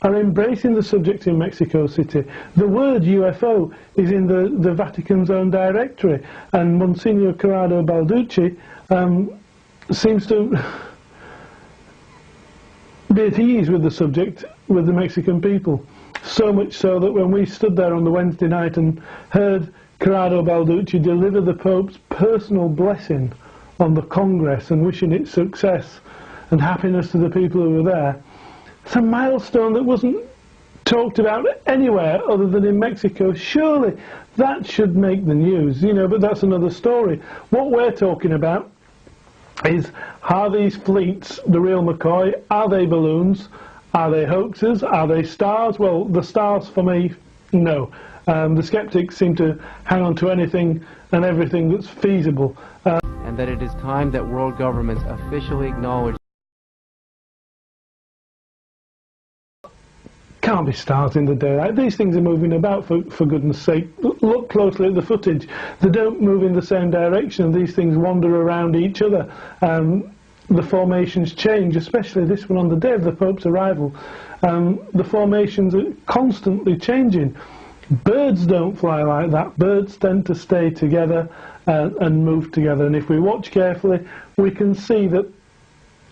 are embracing the subject in Mexico City. The word UFO is in the Vatican's own directory, and Monsignor Corrado Balducci seems to be at ease with the subject with the Mexican people. So much so that when we stood there on the Wednesday night and heard Corrado Balducci deliver the Pope's personal blessing on the Congress and wishing it success and happiness to the people who were there, it's a milestone that wasn't talked about anywhere other than in Mexico. Surely that should make the news, you know, but that's another story. What we're talking about is, are these fleets the real McCoy? Are they balloons? Are they hoaxes? Are they stars? Well, the stars for me, no. The skeptics seem to hang on to anything and everything that's feasible. And that it is time that world governments officially acknowledge. Can't be stars in the daylight. These things are moving about, for goodness sake. Look closely at the footage. They don't move in the same direction. These things wander around each other. The formations change, especially this one on the day of the Pope's arrival. The formations are constantly changing. Birds don't fly like that. Birds tend to stay together and move together. And if we watch carefully, we can see that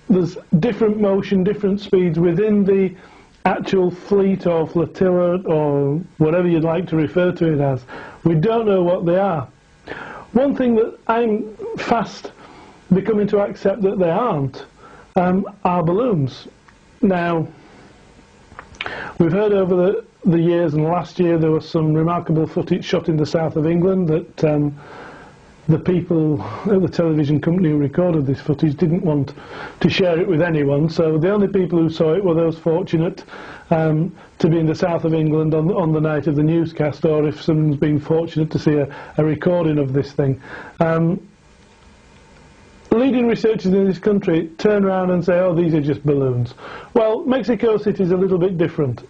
there's different motion, different speeds within the actual fleet or flotilla or whatever you'd like to refer to it as. We don't know what they are. One thing that I'm fast becoming to accept that they aren't are balloons. Now, we've heard over the years, and last year there was some remarkable footage shot in the south of England that the people at the television company who recorded this footage didn't want to share it with anyone, so the only people who saw it were those fortunate to be in the south of England on the night of the newscast, or if someone's been fortunate to see a recording of this thing. Leading researchers in this country turn around and say, oh, these are just balloons. Well, Mexico City is a little bit different.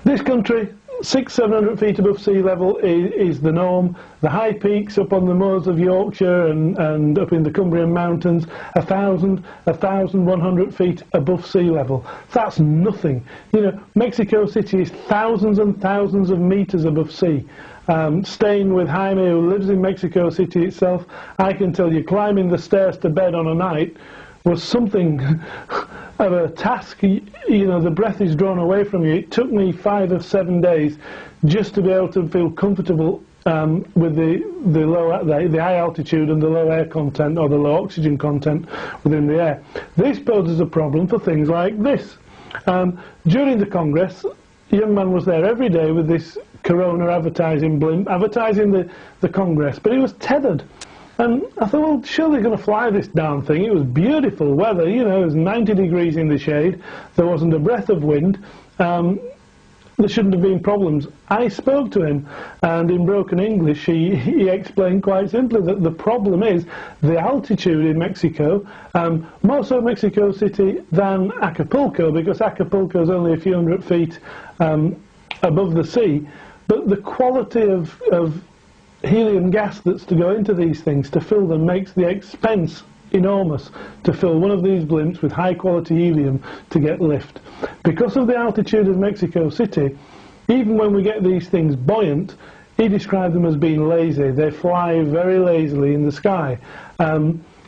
This country, 600-700 feet above sea level is the norm. The high peaks up on the moors of Yorkshire and up in the Cumbrian mountains, 1,100 feet above sea level. That's nothing. You know, Mexico City is thousands and thousands of meters above sea. Staying with Jaime, who lives in Mexico City itself, I can tell you climbing the stairs to bed on a night was something of a task. You know, the breath is drawn away from you. It took me 5 or 7 days just to be able to feel comfortable with the high altitude and the low air content, or the low oxygen content within the air. This poses a problem for things like this. During the Congress, a young man was there every day with this Corona advertising blimp, advertising the Congress, but he was tethered. And I thought, well, surely they're going to fly this darn thing. It was beautiful weather, you know, it was 90 degrees in the shade, there wasn't a breath of wind, there shouldn't have been problems. I spoke to him, and in broken English he explained quite simply that the problem is the altitude in Mexico, more so Mexico City than Acapulco, because Acapulco is only a few hundred feet above the sea, but the quality of helium gas that's to go into these things to fill them makes the expense enormous to fill one of these blimps with high quality helium to get lift. Because of the altitude of Mexico City, even when we get these things buoyant, he described them as being lazy. They fly very lazily in the sky.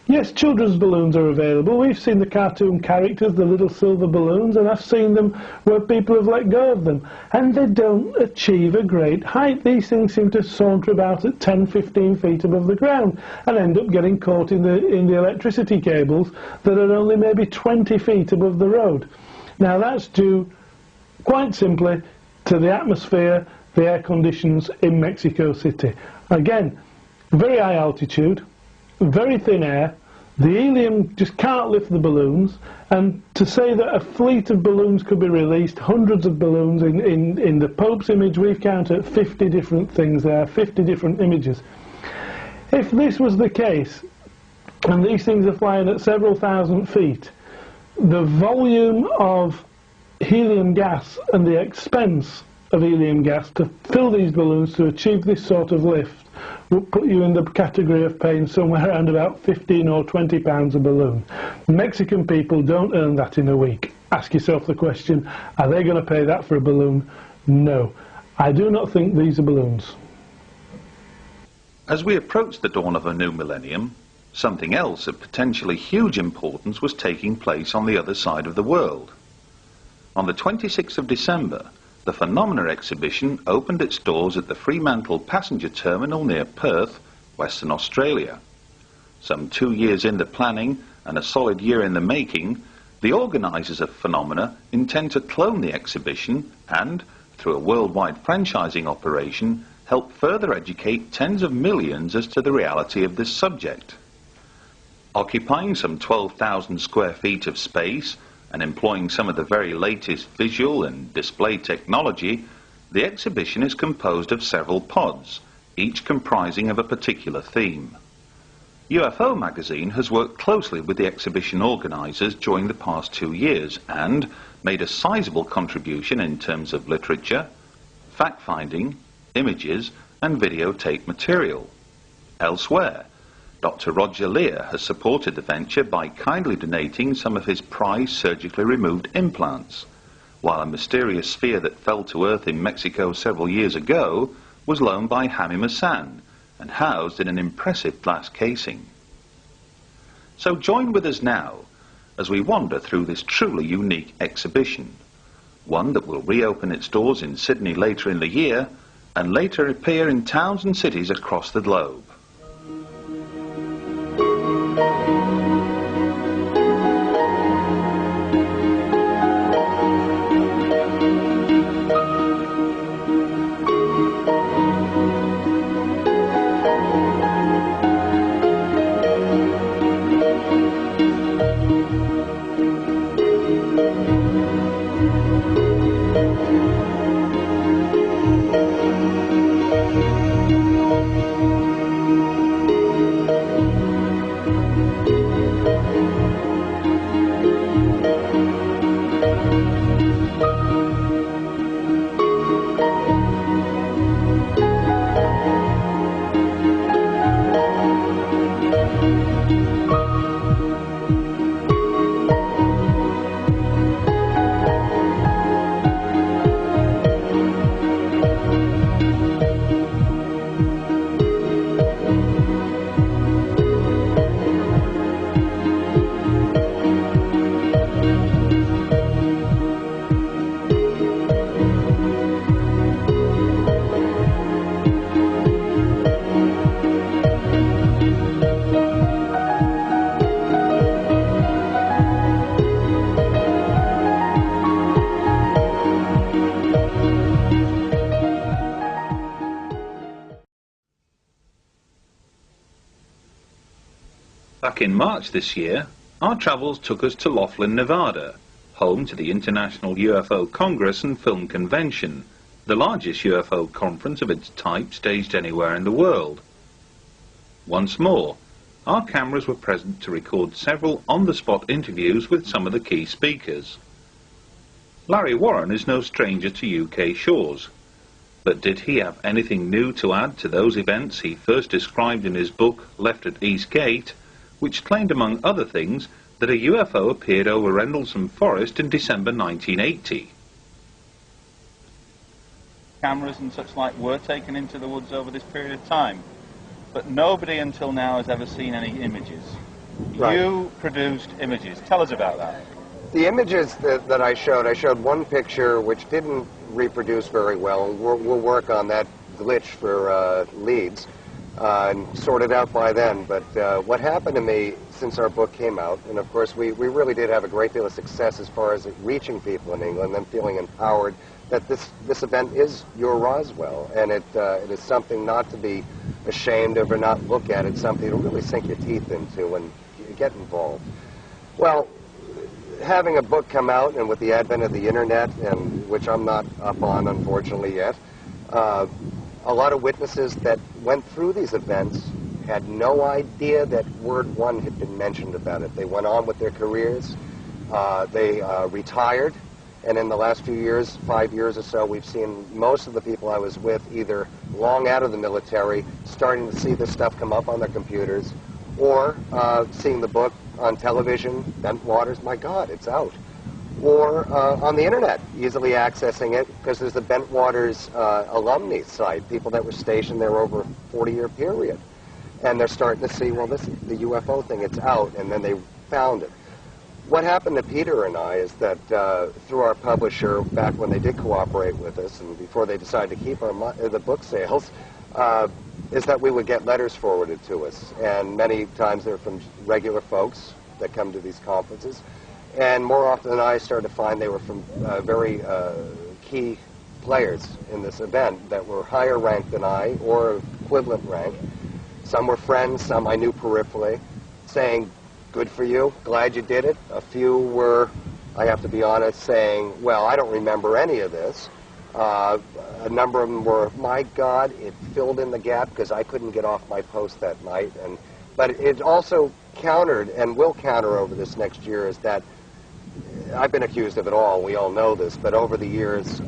Yes, children's balloons are available. We've seen the cartoon characters, the little silver balloons, and I've seen them where people have let go of them. And they don't achieve a great height. These things seem to saunter about at 10-15 feet above the ground and end up getting caught in the electricity cables that are only maybe 20 feet above the road. Now that's due, quite simply, to the atmosphere, the air conditions in Mexico City. Again, very high altitude, very thin air, the helium just can't lift the balloons, and to say that a fleet of balloons could be released, hundreds of balloons, in the Pope's image we've counted 50 different things there, 50 different images. If this was the case, and these things are flying at several thousand feet, the volume of helium gas and the expense of helium gas to fill these balloons to achieve this sort of lift would put you in the category of paying somewhere around about 15 or 20 pounds a balloon. Mexican people don't earn that in a week. Ask yourself the question, are they going to pay that for a balloon? No. I do not think these are balloons. As we approached the dawn of a new millennium, something else of potentially huge importance was taking place on the other side of the world. On the 26th of December, the Phenomena exhibition opened its doors at the Fremantle passenger terminal near Perth, Western Australia. Some 2 years into planning and a solid year in the making, the organisers of Phenomena intend to clone the exhibition and, through a worldwide franchising operation, help further educate tens of millions as to the reality of this subject. Occupying some 12,000 square feet of space and employing some of the very latest visual and display technology, the exhibition is composed of several pods, each comprising of a particular theme. UFO magazine has worked closely with the exhibition organisers during the past 2 years and made a sizable contribution in terms of literature, fact-finding, images and videotape material. Elsewhere, Dr. Roger Lear has supported the venture by kindly donating some of his prized surgically removed implants, while a mysterious sphere that fell to Earth in Mexico several years ago was loaned by Jaime Maussan and housed in an impressive glass casing. So join with us now as we wander through this truly unique exhibition, one that will reopen its doors in Sydney later in the year and later appear in towns and cities across the globe. Back in March this year, our travels took us to Laughlin, Nevada, home to the International UFO Congress and Film Convention, the largest UFO conference of its type staged anywhere in the world. Once more, our cameras were present to record several on-the-spot interviews with some of the key speakers. Larry Warren is no stranger to UK shores, but did he have anything new to add to those events he first described in his book Left at East Gate, which claimed among other things that a UFO appeared over Rendlesham Forest in December 1980. Cameras and such like were taken into the woods over this period of time, but nobody until now has ever seen any images. Right. You produced images. Tell us about that. The images that I showed one picture which didn't reproduce very well. We'll work on that glitch for leads. And sort it out by then, but what happened to me since our book came out, and of course we really did have a great deal of success as far as reaching people in England and feeling empowered that this event is your Roswell, and it is something not to be ashamed of or not look at. It's something to really sink your teeth into and get involved. Well, having a book come out, and with the advent of the internet, and which I'm not up on unfortunately yet, a lot of witnesses that went through these events had no idea that word one had been mentioned about it. They went on with their careers, they retired, And in the last few years, 5 years or so, we've seen most of the people I was with either long out of the military, starting to see this stuff come up on their computers, or seeing the book on television, Bent Waters, my God, it's out. Or on the internet, easily accessing it, because there's the Bent Waters alumni site, people that were stationed there over a 40-year period. And they're starting to see, well, this is the UFO thing, it's out, and then they found it. What happened to Peter and I is that through our publisher, back when they did cooperate with us, and before they decided to keep the book sales, is that we would get letters forwarded to us. And many times they're from regular folks that come to these conferences. And more often than not, I started to find they were from very key players in this event that were higher ranked than I, or equivalent rank. Some were friends, some I knew peripherally, saying, good for you, glad you did it. A few were, I have to be honest, saying, well, I don't remember any of this. A number of them were, my God, it filled in the gap because I couldn't get off my post that night. But it also countered, and will counter over this next year, is that I've been accused of it all, we all know this, but over the years,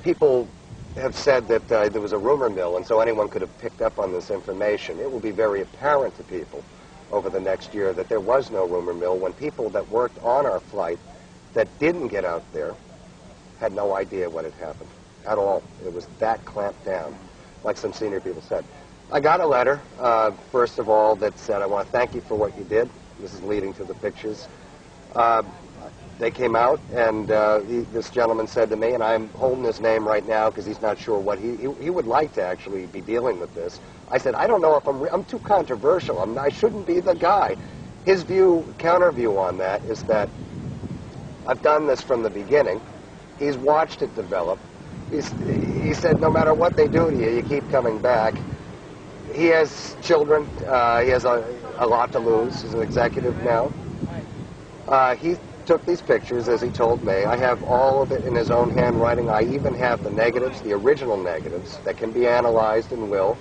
people have said that there was a rumor mill, and so anyone could have picked up on this information. It will be very apparent to people over the next year that there was no rumor mill when people that worked on our flight that didn't get out there had no idea what had happened at all. It was that clamped down, like some senior people said. I got a letter, first of all, that said, I want to thank you for what you did. This is leading to the pictures. They came out, and this gentleman said to me, and I'm holding his name right now because he's not sure what he would like to actually be dealing with this. I said, I don't know if I'm too controversial. I shouldn't be the guy. His view, counter view on that is that I've done this from the beginning. He's watched it develop. He said, no matter what they do to you, you keep coming back. He has children. He has a lot to lose. He's an executive now. He took these pictures, as he told me. I have all of it in his own handwriting. I even have the negatives, the original negatives, that can be analyzed and will.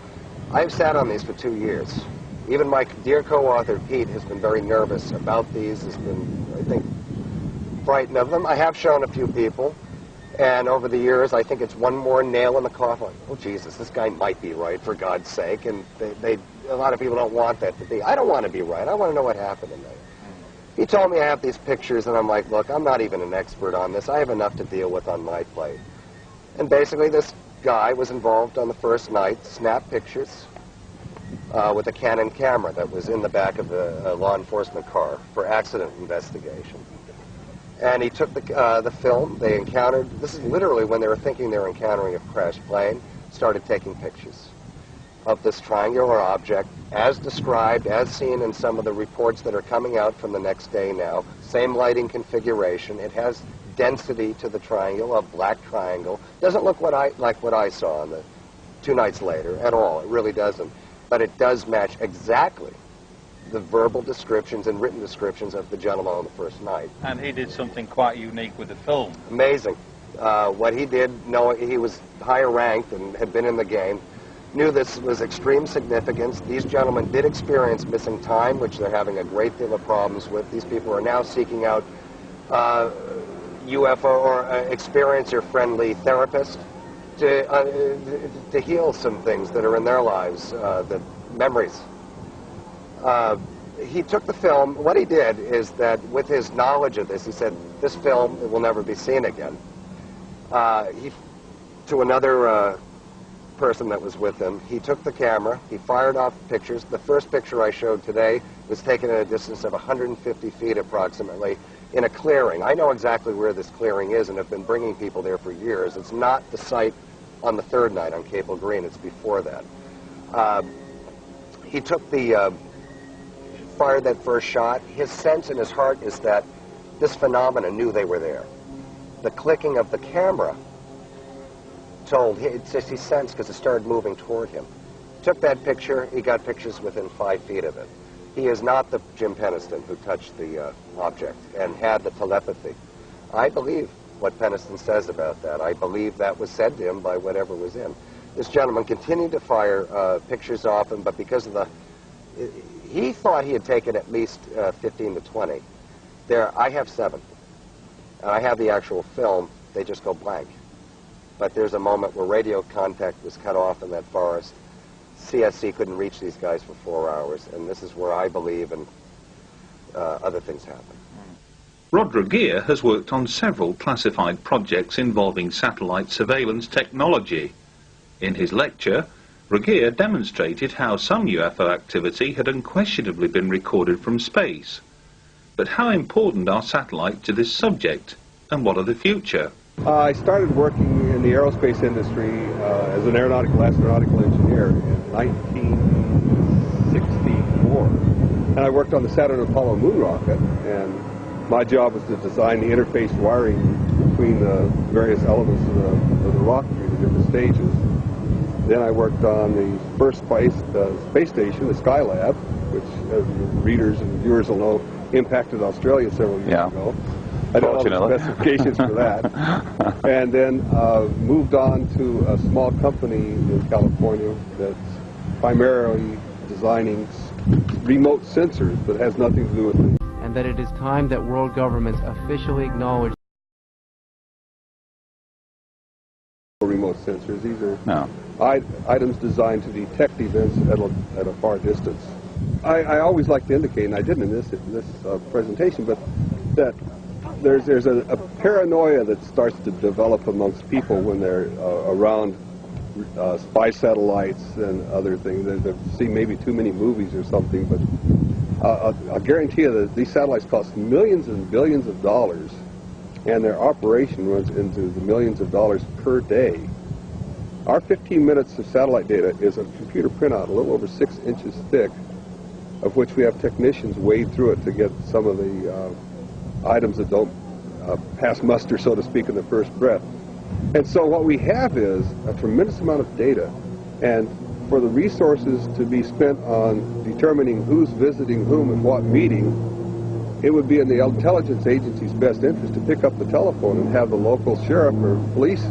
I've sat on these for 2 years. Even my dear co-author, Pete, has been very nervous about these, has been, I think, frightened of them. I have shown a few people, and over the years, I think it's one more nail in the coffin. Oh, Jesus, this guy might be right, for God's sake, and a lot of people don't want that to be. I don't want to be right. I want to know what happened in there. He told me I have these pictures, and I'm like, look, I'm not even an expert on this. I have enough to deal with on my plate. And basically, this guy was involved on the first night, snapped pictures with a Canon camera that was in the back of the law enforcement car for accident investigation. And he took the film. They encountered, this is literally when they were thinking they were encountering a crashed plane, started taking pictures of this triangular object as described, as seen in some of the reports that are coming out from the next day now. Same lighting configuration. It has density to the triangle, a black triangle. Doesn't look like what I saw on the 2 nights later at all. It really doesn't. But it does match exactly the verbal descriptions and written descriptions of the gentleman on the first night. And he did something quite unique with the film. Amazing. What he did, knowing he was higher ranked and had been in the game, knew this was extreme significance. These gentlemen did experience missing time, which they're having a great deal of problems with. These people are now seeking out UFO or experiencer-friendly therapists to heal some things that are in their lives, the memories. He took the film. What he did is that with his knowledge of this, he said, this film will never be seen again. To another person that was with him, he took the camera, he fired off pictures. The first picture I showed today was taken at a distance of 150 feet approximately in a clearing. I know exactly where this clearing is and have been bringing people there for years. It's not the site on the third night on Cable Green, it's before that. He took fired that first shot. His sense in his heart is that this phenomenon knew they were there. The clicking of the camera told, it's just he sensed because it started moving toward him. Took that picture, he got pictures within 5 feet of it. He is not the Jim Peniston who touched the object and had the telepathy. I believe what Peniston says about that. I believe that was said to him by whatever was in. This gentleman continued to fire pictures off him, but because of he thought he had taken at least 15 to 20. I have 7. and I have the actual film, they just go blank. But there's a moment where radio contact was cut off in that forest. CSC couldn't reach these guys for 4 hours, and this is where I believe and other things happen. Rod Regier has worked on several classified projects involving satellite surveillance technology. In his lecture, Regier demonstrated how some UFO activity had unquestionably been recorded from space. But how important are satellites to this subject, and what of the future? I started working in the aerospace industry as an astronautical engineer in 1964. And I worked on the Saturn Apollo moon rocket, and my job was to design the interface wiring between the various elements of the rocketry, the different stages. Then I worked on the first space station, the Skylab, which, as readers and viewers will know, impacted Australia several years ago. I don't know the specifications for that. And then moved on to a small company in California that's primarily designing remote sensors, but has nothing to do with it. And that it is time that world governments officially acknowledge remote sensors. These are items designed to detect events at a far distance. I always like to indicate, and I didn't in this presentation, but that there's a paranoia that starts to develop amongst people when they're around spy satellites and other things. They see maybe too many movies or something, but I guarantee you that these satellites cost millions and billions of dollars, and their operation runs into the millions of dollars per day. Our 15 minutes of satellite data is a computer printout a little over 6 inches thick, of which we have technicians wade through it to get some of the items that don't pass muster, so to speak, in the first breath. And so what we have is a tremendous amount of data, and for the resources to be spent on determining who's visiting whom and what meeting, it would be in the intelligence agency's best interest to pick up the telephone and have the local sheriff or police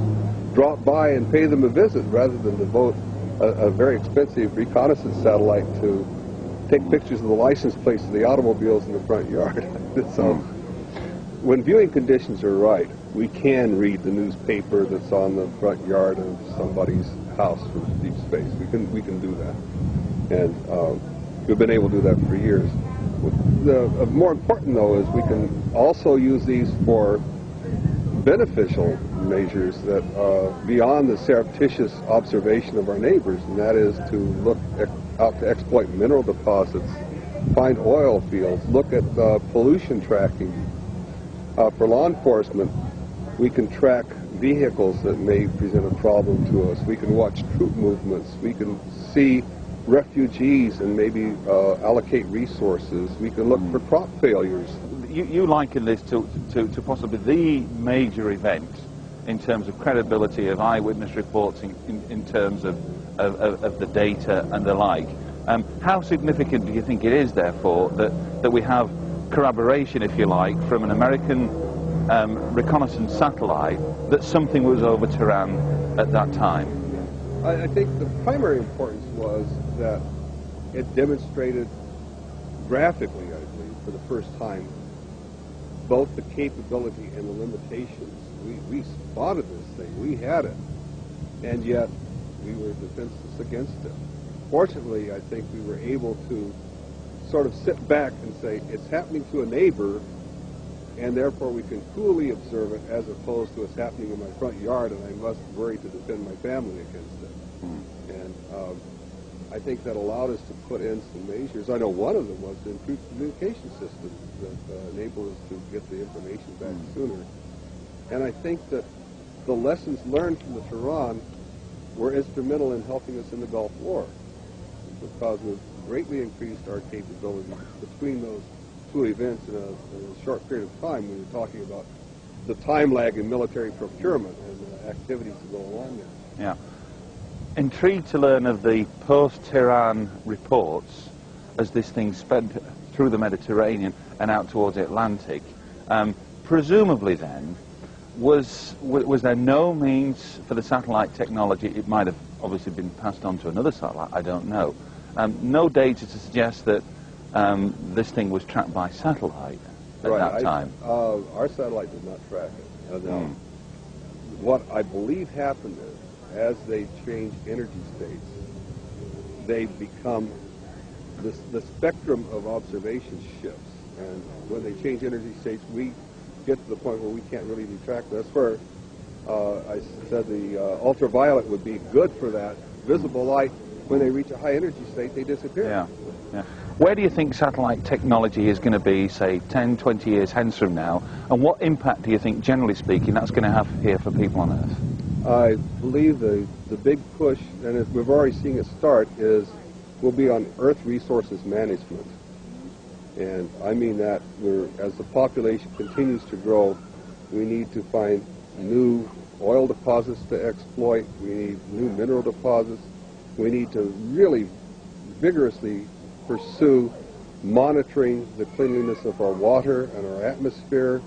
drop by and pay them a visit, rather than devote a very expensive reconnaissance satellite to take pictures of the license plates of the automobiles in the front yard. So, when viewing conditions are right, we can read the newspaper that's on the front yard of somebody's house from deep space. We can do that, and we've been able to do that for years. More important, though, is we can also use these for beneficial measures that are beyond the surreptitious observation of our neighbors, and that is to look out to exploit mineral deposits, find oil fields, look at pollution tracking. For law enforcement, we can track vehicles that may present a problem to us. We can watch troop movements. We can see refugees and maybe allocate resources. We can look for crop failures. You liken this to possibly the major event in terms of credibility of eyewitness reports, in terms of the data and the like. How significant do you think it is, therefore, that we have corroboration, if you like, from an American reconnaissance satellite that something was over Tehran at that time? I think the primary importance was that it demonstrated graphically, I believe, for the first time, both the capability and the limitations. We spotted this thing, we had it, and yet we were defenseless against it. Fortunately, I think we were able to sort of sit back and say, it's happening to a neighbor, and therefore we can coolly observe it, as opposed to it's happening in my front yard and I must worry to defend my family against it. And I think that allowed us to put in some measures. I know one of them was to improve communication systems that enable us to get the information back sooner. And I think that the lessons learned from the Tehran were instrumental in helping us in the Gulf War, because we've greatly increased our capability between those two events in a short period of time, when you're talking about the time lag in military procurement and activities that go along there. Yeah. Intrigued to learn of the post-Tehran reports as this thing sped through the Mediterranean and out towards the Atlantic. Presumably then, was there no means for the satellite technology? It might have obviously been passed on to another satellite, I don't know. No data to suggest that this thing was tracked by satellite. at that time? Our satellite did not track it. What I believe happened is, as they change energy states, they become, the spectrum of observation shifts. And when they change energy states, we get to the point where we can't really be tracked. That's where I said the ultraviolet would be good for that. Visible light, when they reach a high energy state, they disappear. Yeah. Where do you think satellite technology is going to be, say, 10, 20 years hence from now? And what impact do you think, generally speaking, that's going to have here for people on Earth? I believe the big push, and as we've already seen it start, will be on Earth resources management. And I mean that as the population continues to grow, we need to find new oil deposits to exploit. We need new mineral deposits. We need to really vigorously pursue monitoring the cleanliness of our water and our atmosphere.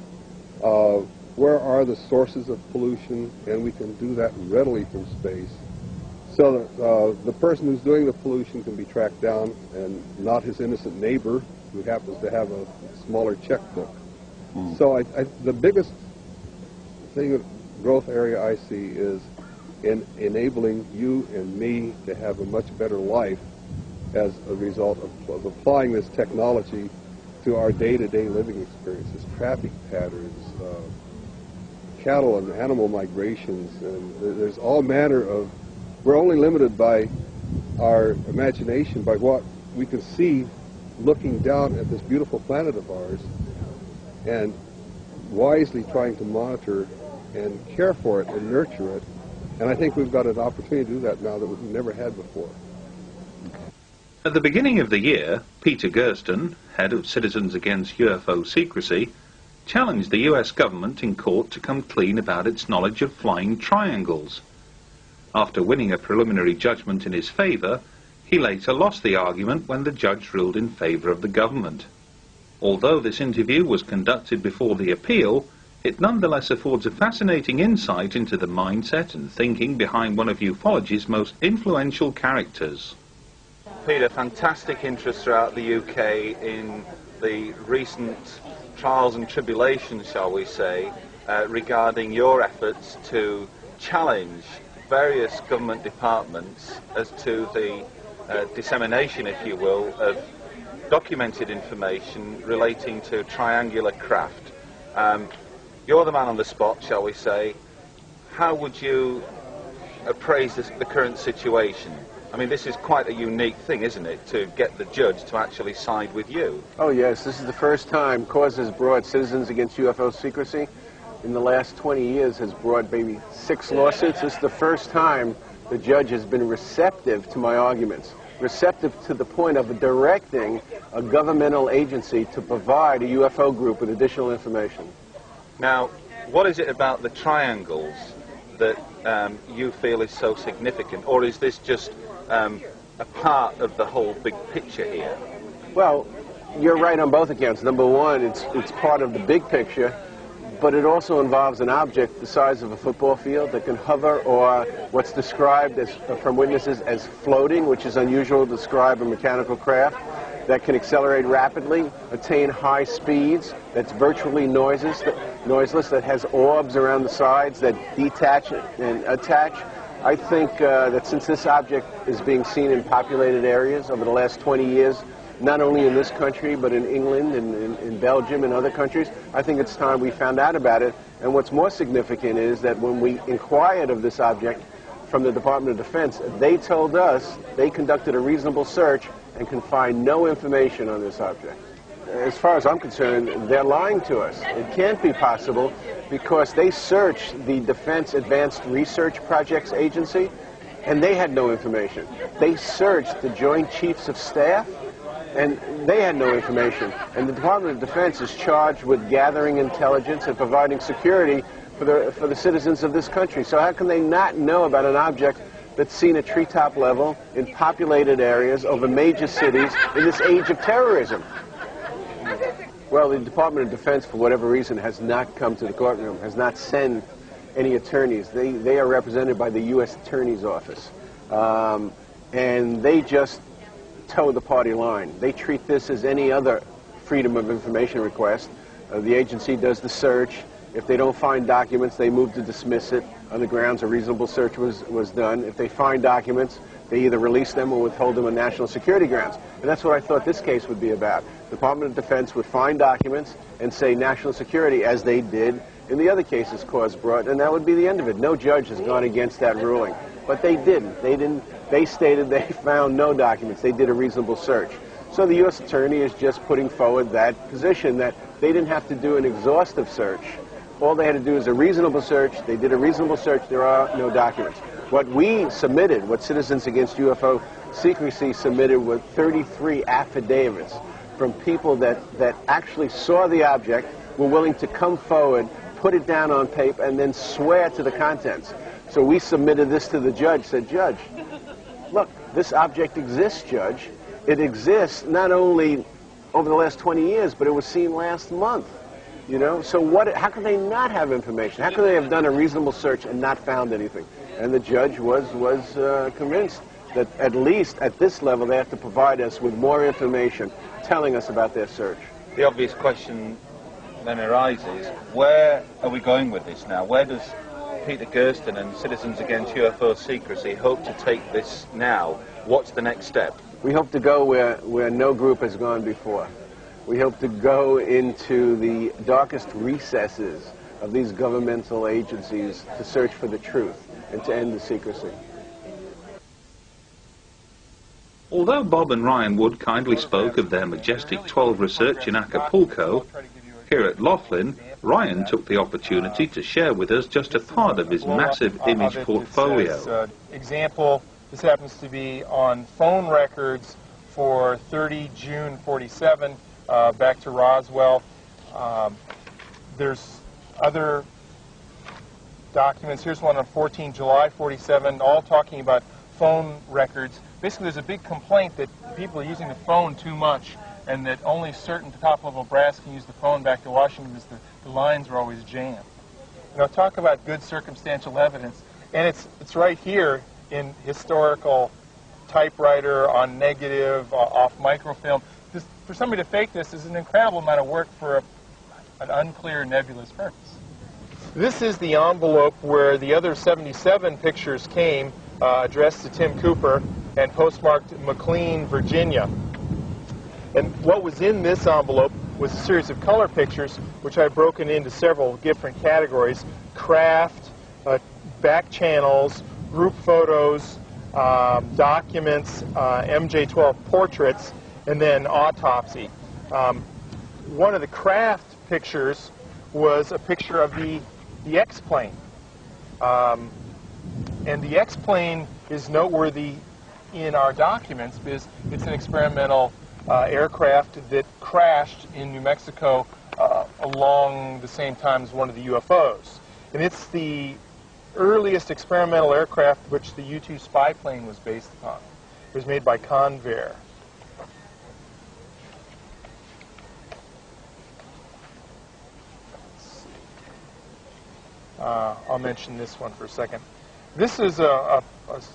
Where are the sources of pollution? And we can do that readily from space. So that the person who's doing the pollution can be tracked down, and not his innocent neighbor who happens to have a smaller checkbook. So the biggest growth area I see is in enabling you and me to have a much better life as a result of applying this technology to our day-to-day living experiences, traffic patterns, cattle and animal migrations, and there's all manner of, we're only limited by our imagination, by what we can see looking down at this beautiful planet of ours, and wisely trying to monitor and care for it and nurture it. And I think we've got an opportunity to do that now that we've never had before. At the beginning of the year, Peter Gersten, head of Citizens Against UFO Secrecy, challenged the US government in court to come clean about its knowledge of flying triangles. After winning a preliminary judgment in his favour, he later lost the argument when the judge ruled in favour of the government. Although this interview was conducted before the appeal, it nonetheless affords a fascinating insight into the mindset and thinking behind one of ufology's most influential characters. Peter, fantastic interest throughout the UK in the recent trials and tribulations, shall we say, regarding your efforts to challenge various government departments as to the dissemination, if you will, of documented information relating to triangular craft. You're the man on the spot, shall we say. How would you appraise the current situation? I mean, this is quite a unique thing, isn't it, to get the judge to actually side with you? Oh, yes. This is the first time CAUSE has brought Citizens Against UFO Secrecy. In the last 20 years has brought maybe 6 lawsuits. This is the first time the judge has been receptive to my arguments, receptive to the point of directing a governmental agency to provide a UFO group with additional information. Now, what is it about the triangles that you feel is so significant, or is this just a part of the whole big picture here? Well, you're right on both accounts. Number one, it's part of the big picture, but it also involves an object the size of a football field that can hover, or what's described as, from witnesses as floating, which is unusual to describe a mechanical craft, that can accelerate rapidly, attain high speeds, that's virtually noiseless, that has orbs around the sides that detach and attach. I think that since this object is being seen in populated areas over the last 20 years, not only in this country, but in England and in Belgium and other countries, I think it's time we found out about it. And what's more significant is that when we inquired of this object from the Department of Defense, they told us they conducted a reasonable search and can find no information on this object. As far as I'm concerned, they're lying to us. It can't be possible because they searched the Defense Advanced Research Projects Agency and they had no information. They searched the Joint Chiefs of Staff and they had no information. And the Department of Defense is charged with gathering intelligence and providing security for the citizens of this country. So how can they not know about an object that's seen at treetop level in populated areas over major cities in this age of terrorism? Well, the Department of Defense, for whatever reason, has not come to the courtroom, has not sent any attorneys. They are represented by the U.S. Attorney's Office. And they just toe the party line. They treat this as any other Freedom of Information request. The agency does the search. If they don't find documents, they move to dismiss it on the grounds a reasonable search was done. If they find documents, they either release them or withhold them on national security grounds. And that's what I thought this case would be about. The Department of Defense would find documents and say national security, as they did in the other cases cause brought, and that would be the end of it. No judge has gone against that ruling. But they didn't. They stated they found no documents. They did a reasonable search. So the U.S. Attorney is just putting forward that position that they didn't have to do an exhaustive search. All they had to do is a reasonable search. They did a reasonable search. There are no documents. What we submitted, what Citizens Against UFO Secrecy submitted, were 33 affidavits from people that actually saw the object, were willing to come forward, put it down on paper, and then swear to the contents. So we submitted this to the judge, said, Judge, look, this object exists, Judge. It exists not only over the last 20 years, but it was seen last month. You know, so how could they not have information? How could they have done a reasonable search and not found anything? And the judge was convinced that at least at this level they have to provide us with more information telling us about their search. The obvious question then arises, where are we going with this now? Where does Peter Gersten and Citizens Against UFO Secrecy hope to take this now? What's the next step? We hope to go where no group has gone before. We hope to go into the darkest recesses of these governmental agencies to search for the truth and to end the secrecy. Although Bob and Ryan Wood kindly spoke of their majestic 12 research in Acapulco, here at Laughlin, Ryan took the opportunity to share with us just a part of his massive image portfolio. Example, this happens to be on phone records for 30 June 47. Back to Roswell. There's other documents. Here's one on 14 July 47, all talking about phone records. Basically, there's a big complaint that people are using the phone too much and that only certain top-level brass can use the phone back to Washington because the lines are always jammed. You know, talk about good circumstantial evidence. And it's right here in historical typewriter, on negative, off microfilm. For somebody to fake this is an incredible amount of work for an unclear, nebulous purpose. This is the envelope where the other 77 pictures came, addressed to Tim Cooper and postmarked McLean, Virginia. And what was in this envelope was a series of color pictures, which I've broken into several different categories: craft, back channels, group photos, documents, MJ-12 portraits, and then autopsy. One of the craft pictures was a picture of the X-plane. And the X-plane is noteworthy in our documents because it's an experimental aircraft that crashed in New Mexico along the same time as one of the UFOs. And it's the earliest experimental aircraft which the U-2 spy plane was based upon. It was made by Convair. I'll mention this one for a second. This is a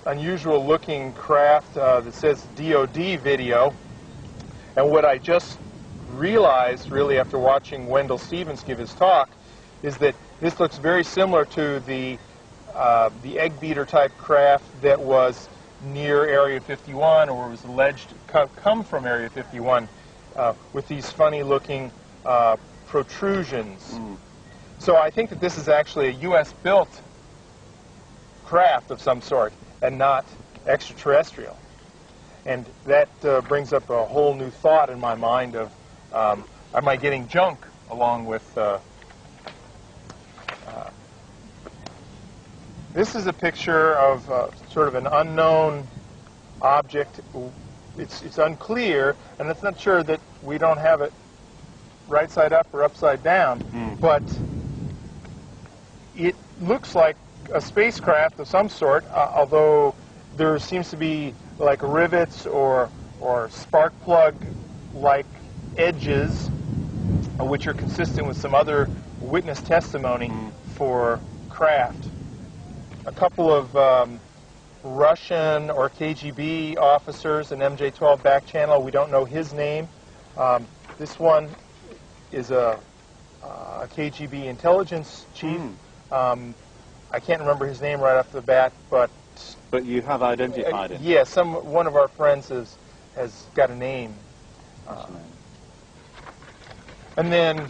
unusual looking craft that says DOD video. And what I just realized, really, after watching Wendell Stevens give his talk, is that this looks very similar to the egg beater type craft that was near Area 51, or was alleged to come from Area 51, with these funny looking protrusions. So I think that this is actually a U.S.-built craft of some sort and not extraterrestrial. And that brings up a whole new thought in my mind of, am I getting junk along with... This is a picture of sort of an unknown object. It's unclear, and it's not sure that we don't have it right side up or upside down, but it looks like a spacecraft of some sort, although there seems to be like rivets or spark plug-like edges, which are consistent with some other witness testimony for craft. A couple of Russian or KGB officers, an MJ-12 back channel. We don't know his name. This one is a a KGB intelligence chief. I can't remember his name right off the bat, but you have identified him. Yeah, one of our friends has got a name. And then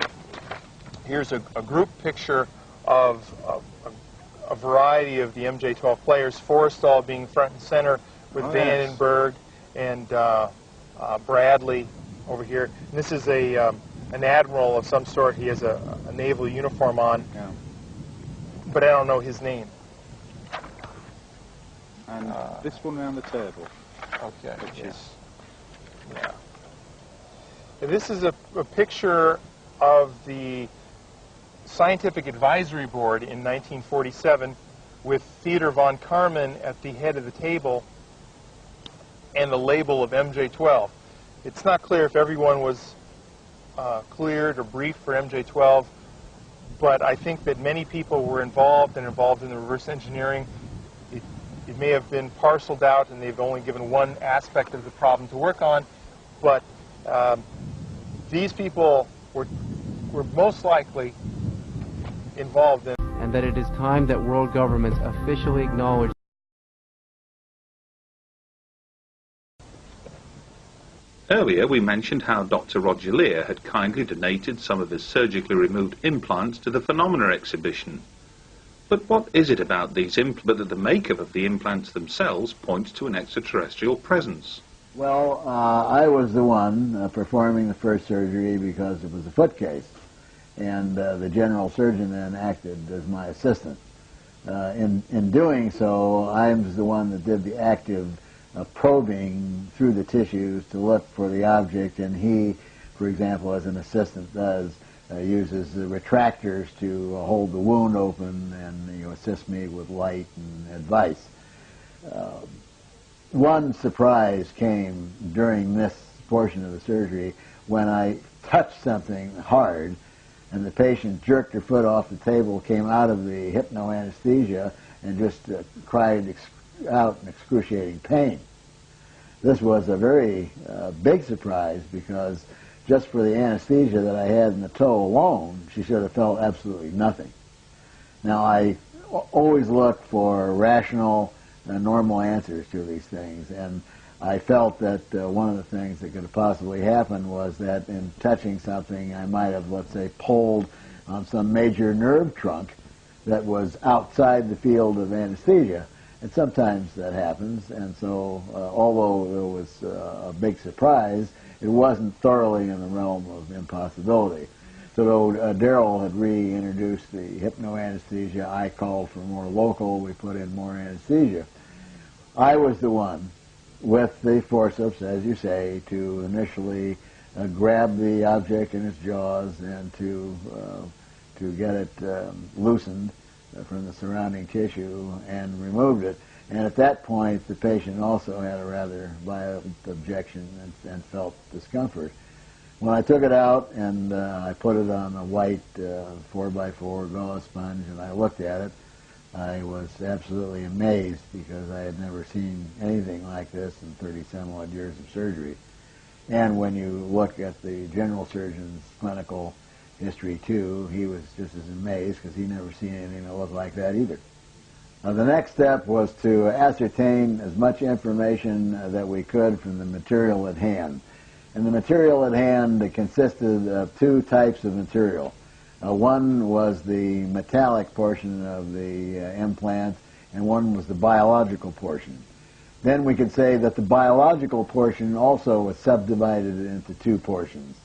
here's a group picture of a variety of the MJ-12 players, Forrestal being front and center with Vandenberg and Bradley over here. And this is an admiral of some sort. He has a naval uniform on, but I don't know his name. And this one around the table. Okay. This is a picture of the Scientific Advisory Board in 1947 with Theodor von Karman at the head of the table and the label of MJ-12. It's not clear if everyone was cleared or briefed for MJ-12, but I think that many people were involved in the reverse engineering. It may have been parceled out and they've only given one aspect of the problem to work on, but these people were most likely involved in. And that it is time that world governments officially acknowledge. Earlier we mentioned how Dr. Roger Lear had kindly donated some of his surgically removed implants to the Phenomena exhibition. But what is it about these implants that the makeup of the implants themselves points to an extraterrestrial presence? Well, I was the one performing the first surgery because it was a foot case, and the general surgeon then acted as my assistant. In doing so, I was the one that did the active probing through the tissues to look for the object, and he, for example, as an assistant does, uses the retractors to hold the wound open and assist me with light and advice. One surprise came during this portion of the surgery when I touched something hard and the patient jerked her foot off the table, came out of the hypnoanesthesia, and just cried out in excruciating pain. This was a very big surprise because just for the anesthesia that I had in the toe alone, she should have felt absolutely nothing. Now, I always look for rational, normal answers to these things, and I felt that one of the things that could have possibly happened was that in touching something, I might have, let's say, pulled on some major nerve trunk that was outside the field of anesthesia, and sometimes that happens, and so although it was a big surprise, it wasn't thoroughly in the realm of impossibility. So though Daryl had reintroduced the hypnoanesthesia, I called for more local, we put in more anesthesia. I was the one with the forceps, as you say, to initially grab the object in its jaws and to get it loosened from the surrounding tissue and removed it. And at that point, the patient also had a rather violent objection and felt discomfort. When I took it out and I put it on a white 4x4 gauze sponge and I looked at it, I was absolutely amazed because I had never seen anything like this in 30-some odd years of surgery. And when you look at the general surgeon's clinical history too, he was just as amazed because he'd never seen anything that looked like that either. The next step was to ascertain as much information that we could from the material at hand. And the material at hand consisted of two types of material. One was the metallic portion of the implant, and one was the biological portion. Then we could say that the biological portion also was subdivided into two portions.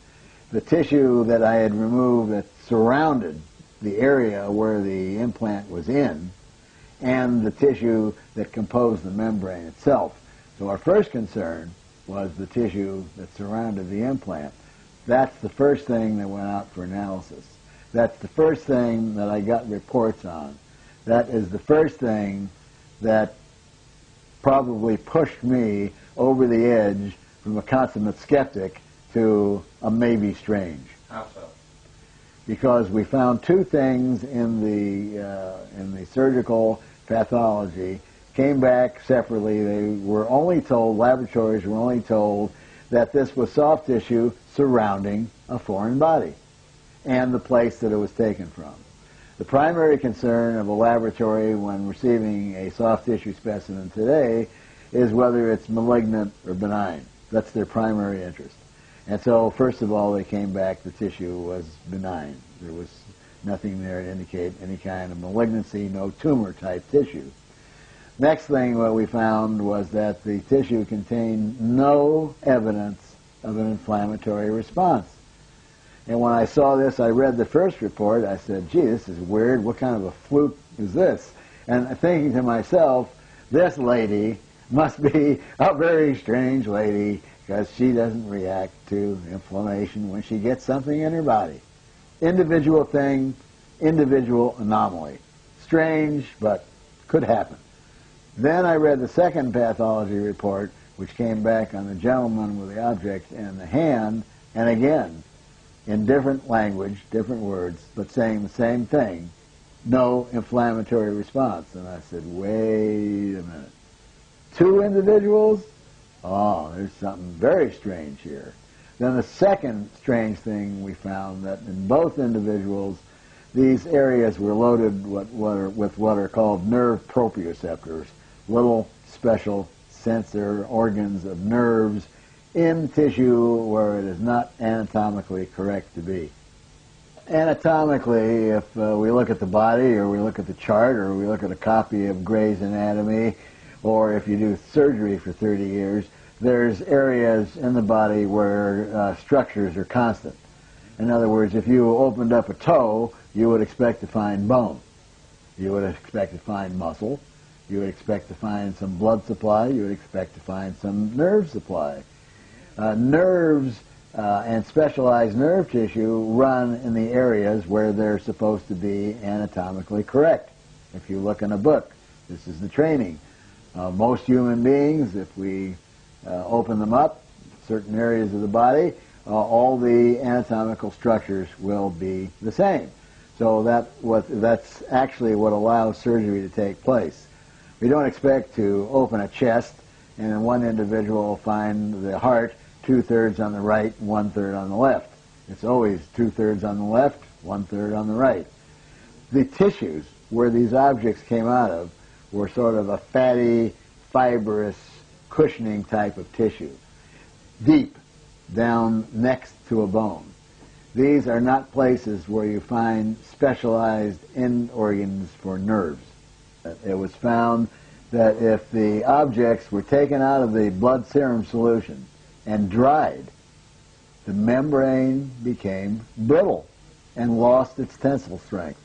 The tissue that I had removed that surrounded the area where the implant was in, and the tissue that composed the membrane itself. So our first concern was the tissue that surrounded the implant. That's the first thing that went out for analysis. That's the first thing that I got reports on. That is the first thing that probably pushed me over the edge from a consummate skeptic to a maybe strange. How so? Because we found two things in the surgical pathology, came back separately. They were only told, laboratories were only told, that this was soft tissue surrounding a foreign body. and the place that it was taken from. The primary concern of a laboratory when receiving a soft tissue specimen today is whether it's malignant or benign. That's their primary interest. And so, first of all, they came back, the tissue was benign. There was nothing there to indicate any kind of malignancy, no tumor-type tissue. Next thing what we found was that the tissue contained no evidence of an inflammatory response. And when I saw this, I read the first report, I said, gee, this is weird, what kind of a fluke is this? And thinking to myself, this lady must be a very strange lady, because she doesn't react to inflammation when she gets something in her body. Individual thing, individual anomaly. Strange, but could happen. Then I read the second pathology report, which came back on the gentleman with the object in the hand, and again, in different language, different words, but saying the same thing, no inflammatory response. And I said, wait a minute. 2 individuals? Oh, there's something very strange here. Then the second strange thing we found, that in both individuals, these areas were loaded with what are called nerve proprioceptors, little special sensor organs of nerves in tissue where it is not anatomically correct to be. Anatomically, if we look at the body, or we look at the chart, or we look at a copy of Gray's Anatomy, or if you do surgery for 30 years, there's areas in the body where structures are constant. In other words, if you opened up a toe, you would expect to find bone. You would expect to find muscle. You would expect to find some blood supply. You would expect to find some nerve supply. Nerves and specialized nerve tissue run in the areas where they're supposed to be anatomically correct. If you look in a book, this is the training. Most human beings, if we open them up, certain areas of the body, all the anatomical structures will be the same. So that's actually what allows surgery to take place. We don't expect to open a chest and in one individual find the heart 2/3 on the right, 1/3 on the left. It's always 2/3 on the left, 1/3 on the right. The tissues where these objects came out of were sort of a fatty, fibrous, cushioning type of tissue, deep down next to a bone. These are not places where you find specialized end organs for nerves. It was found that if the objects were taken out of the blood serum solution and dried, the membrane became brittle and lost its tensile strength.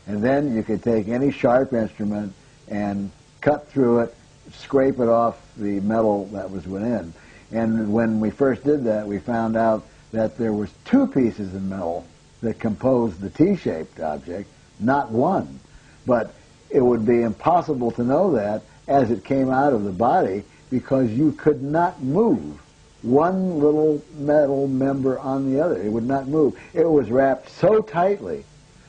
And then you could take any sharp instrument and cut through it, scrape it off the metal that was within. And when we first did that, we found out that there was 2 pieces of metal that composed the T-shaped object, not one. But it would be impossible to know that as it came out of the body, because you could not move one little metal member on the other. It would not move. It was wrapped so tightly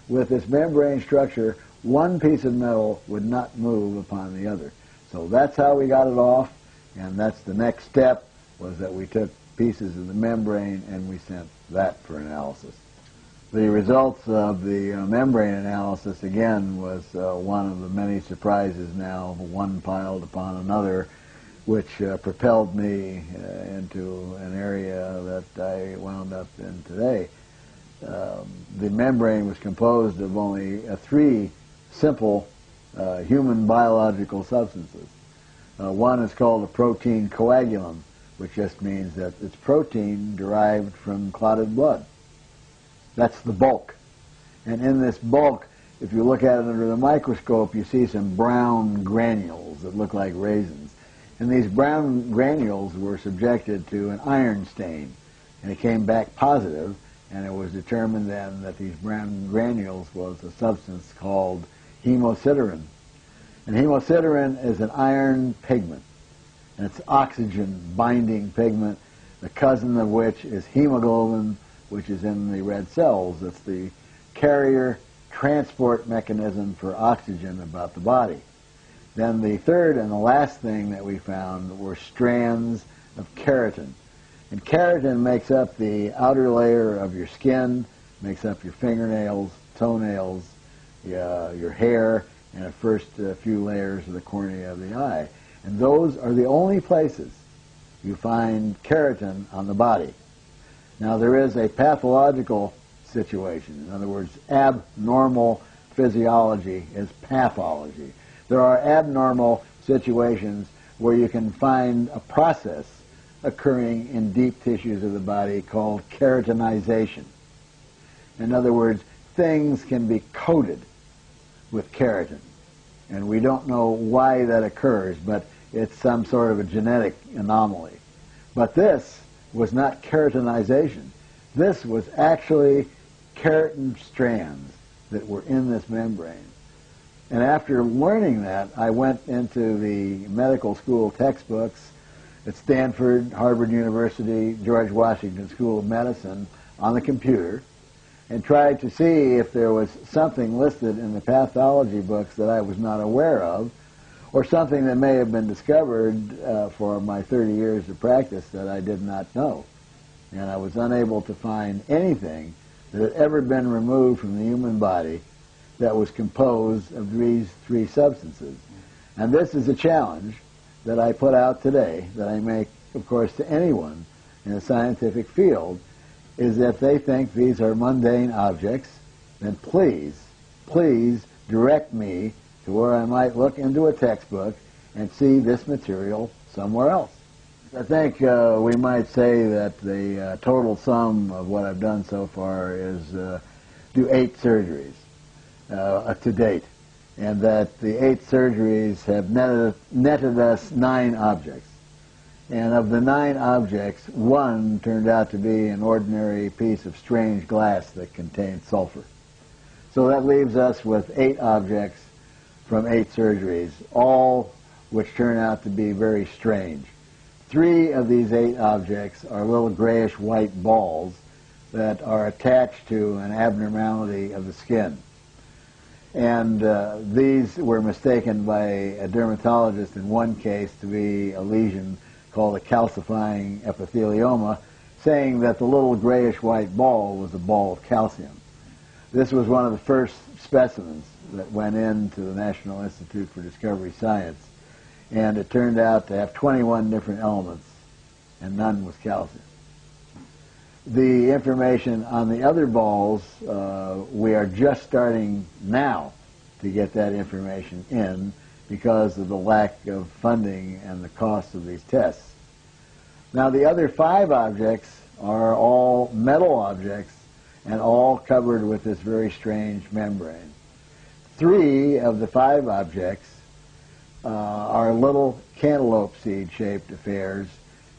with this membrane structure, one piece of metal would not move upon the other. So that's how we got it off, and that's the next step, was that we took pieces of the membrane and we sent that for analysis. The results of the membrane analysis, again, was one of the many surprises now, one piled upon another, which propelled me into an area that I wound up in today. The membrane was composed of only 3 simple human biological substances. One is called a protein coagulum, which just means that it's protein derived from clotted blood. That's the bulk. And in this bulk, if you look at it under the microscope, you see some brown granules that look like raisins. And these brown granules were subjected to an iron stain. And it came back positive, and it was determined then that these brown granules was a substance called hemosiderin. And hemosiderin is an iron pigment. And it's oxygen-binding pigment, the cousin of which is hemoglobin, which is in the red cells. It's the carrier transport mechanism for oxygen about the body. Then the third and the last thing that we found were strands of keratin. And keratin makes up the outer layer of your skin, makes up your fingernails, toenails, your hair, and the first few layers of the cornea of the eye. And those are the only places you find keratin on the body. Now, there is a pathological situation. In other words, abnormal physiology is pathology. There are abnormal situations where you can find a process occurring in deep tissues of the body called keratinization. In other words, things can be coated with keratin. And we don't know why that occurs, but it's some sort of a genetic anomaly. But this was not keratinization. This was actually keratin strands that were in this membrane. And after learning that, I went into the medical school textbooks at Stanford, Harvard University, George Washington School of Medicine on the computer and tried to see if there was something listed in the pathology books that I was not aware of, or something that may have been discovered for my 30 years of practice that I did not know. And I was unable to find anything that had ever been removed from the human body that was composed of these three substances. And this is a challenge that I put out today, that I make, of course, to anyone in the scientific field, is that they think these are mundane objects, then please, please direct me to where I might look into a textbook and see this material somewhere else. I think we might say that the total sum of what I've done so far is do 8 surgeries to date, and that the 8 surgeries have netted us 9 objects. And of the 9 objects, 1 turned out to be an ordinary piece of strange glass that contained sulfur. So that leaves us with 8 objects from 8 surgeries, all which turn out to be very strange. 3 of these 8 objects are little grayish-white balls that are attached to an abnormality of the skin. And these were mistaken by a dermatologist in one case to be a lesion called a calcifying epithelioma, saying that the little grayish-white ball was a ball of calcium. This was one of the first specimens that went into the National Institute for Discovery Science, and it turned out to have 21 different elements, and none was calcium. The information on the other balls, we are just starting now to get that information in because of the lack of funding and the cost of these tests. Now, the other 5 objects are all metal objects and all covered with this very strange membrane. 3 of the 5 objects are little cantaloupe seed-shaped affairs,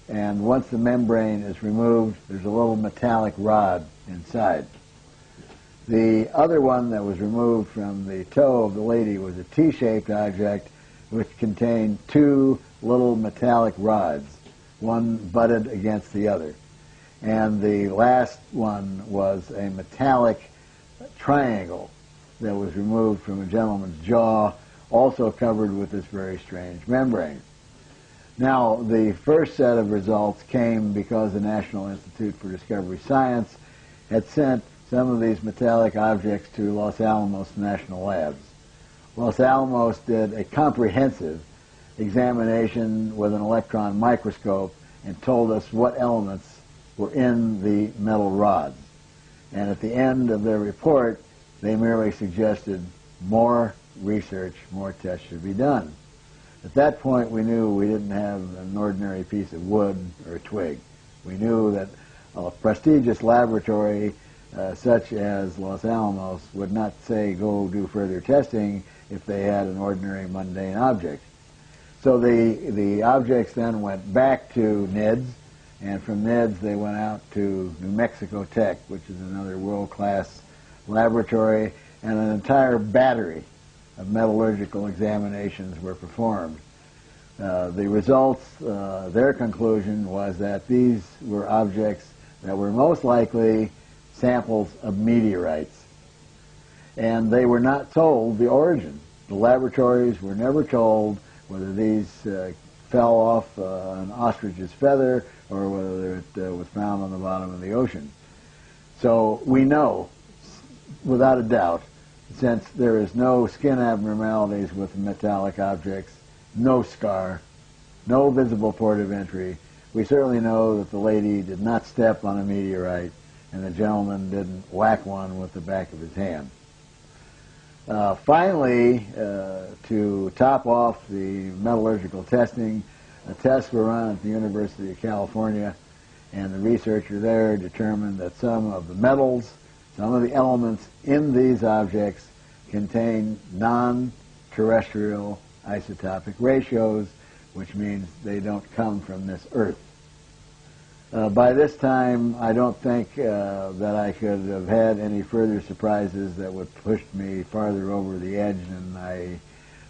and once the membrane is removed, there's a little metallic rod inside. The other one that was removed from the toe of the lady was a T-shaped object which contained 2 little metallic rods, one butted against the other. And the last one was a metallic triangle that was removed from a gentleman's jaw, also covered with this very strange membrane. Now, the first set of results came because the National Institute for Discovery Science had sent some of these metallic objects to Los Alamos National Labs. Los Alamos did a comprehensive examination with an electron microscope and told us what elements were in the metal rods. And at the end of their report, they merely suggested more research, more tests should be done. At that point, we knew we didn't have an ordinary piece of wood or a twig. We knew that a prestigious laboratory such as Los Alamos would not say go do further testing if they had an ordinary mundane object. So the objects then went back to NIDS, and from NIDS they went out to New Mexico Tech, which is another world-class laboratory, and an entire battery of metallurgical examinations were performed. The results, their conclusion was that these were objects that were most likely samples of meteorites. And they were not told the origin. The laboratories were never told whether these fell off an ostrich's feather or whether it was found on the bottom of the ocean. So we know without a doubt, since there is no skin abnormalities with metallic objects, no scar, no visible port of entry, we certainly know that the lady did not step on a meteorite and the gentleman didn't whack one with the back of his hand. Finally, to top off the metallurgical testing, tests were run at the University of California, and the researcher there determined that some of the metals, some of the elements in these objects contain non-terrestrial isotopic ratios, which means they don't come from this Earth. By this time, I don't think that I could have had any further surprises that would push me farther over the edge than I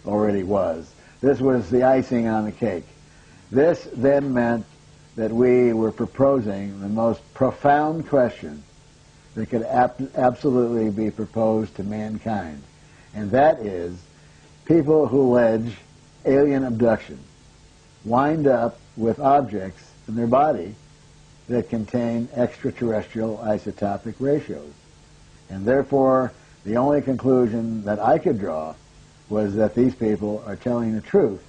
already was. This was the icing on the cake. This then meant that we were proposing the most profound question that could absolutely be proposed to mankind, and that is, people who allege alien abduction wind up with objects in their body that contain extraterrestrial isotopic ratios. And therefore, the only conclusion that I could draw was that these people are telling the truth.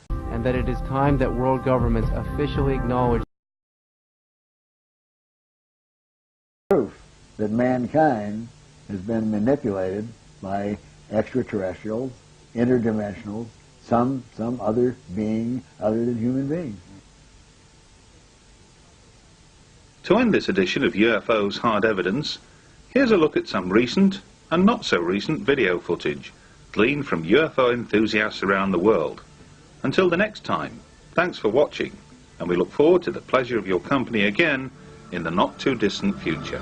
And that it is time that world governments officially acknowledge proof that mankind has been manipulated by extraterrestrials, interdimensionals, some other being other than human beings. To end this edition of UFO's Hard Evidence, here's a look at some recent and not so recent video footage gleaned from UFO enthusiasts around the world. Until the next time, thanks for watching, and we look forward to the pleasure of your company again in the not too distant future.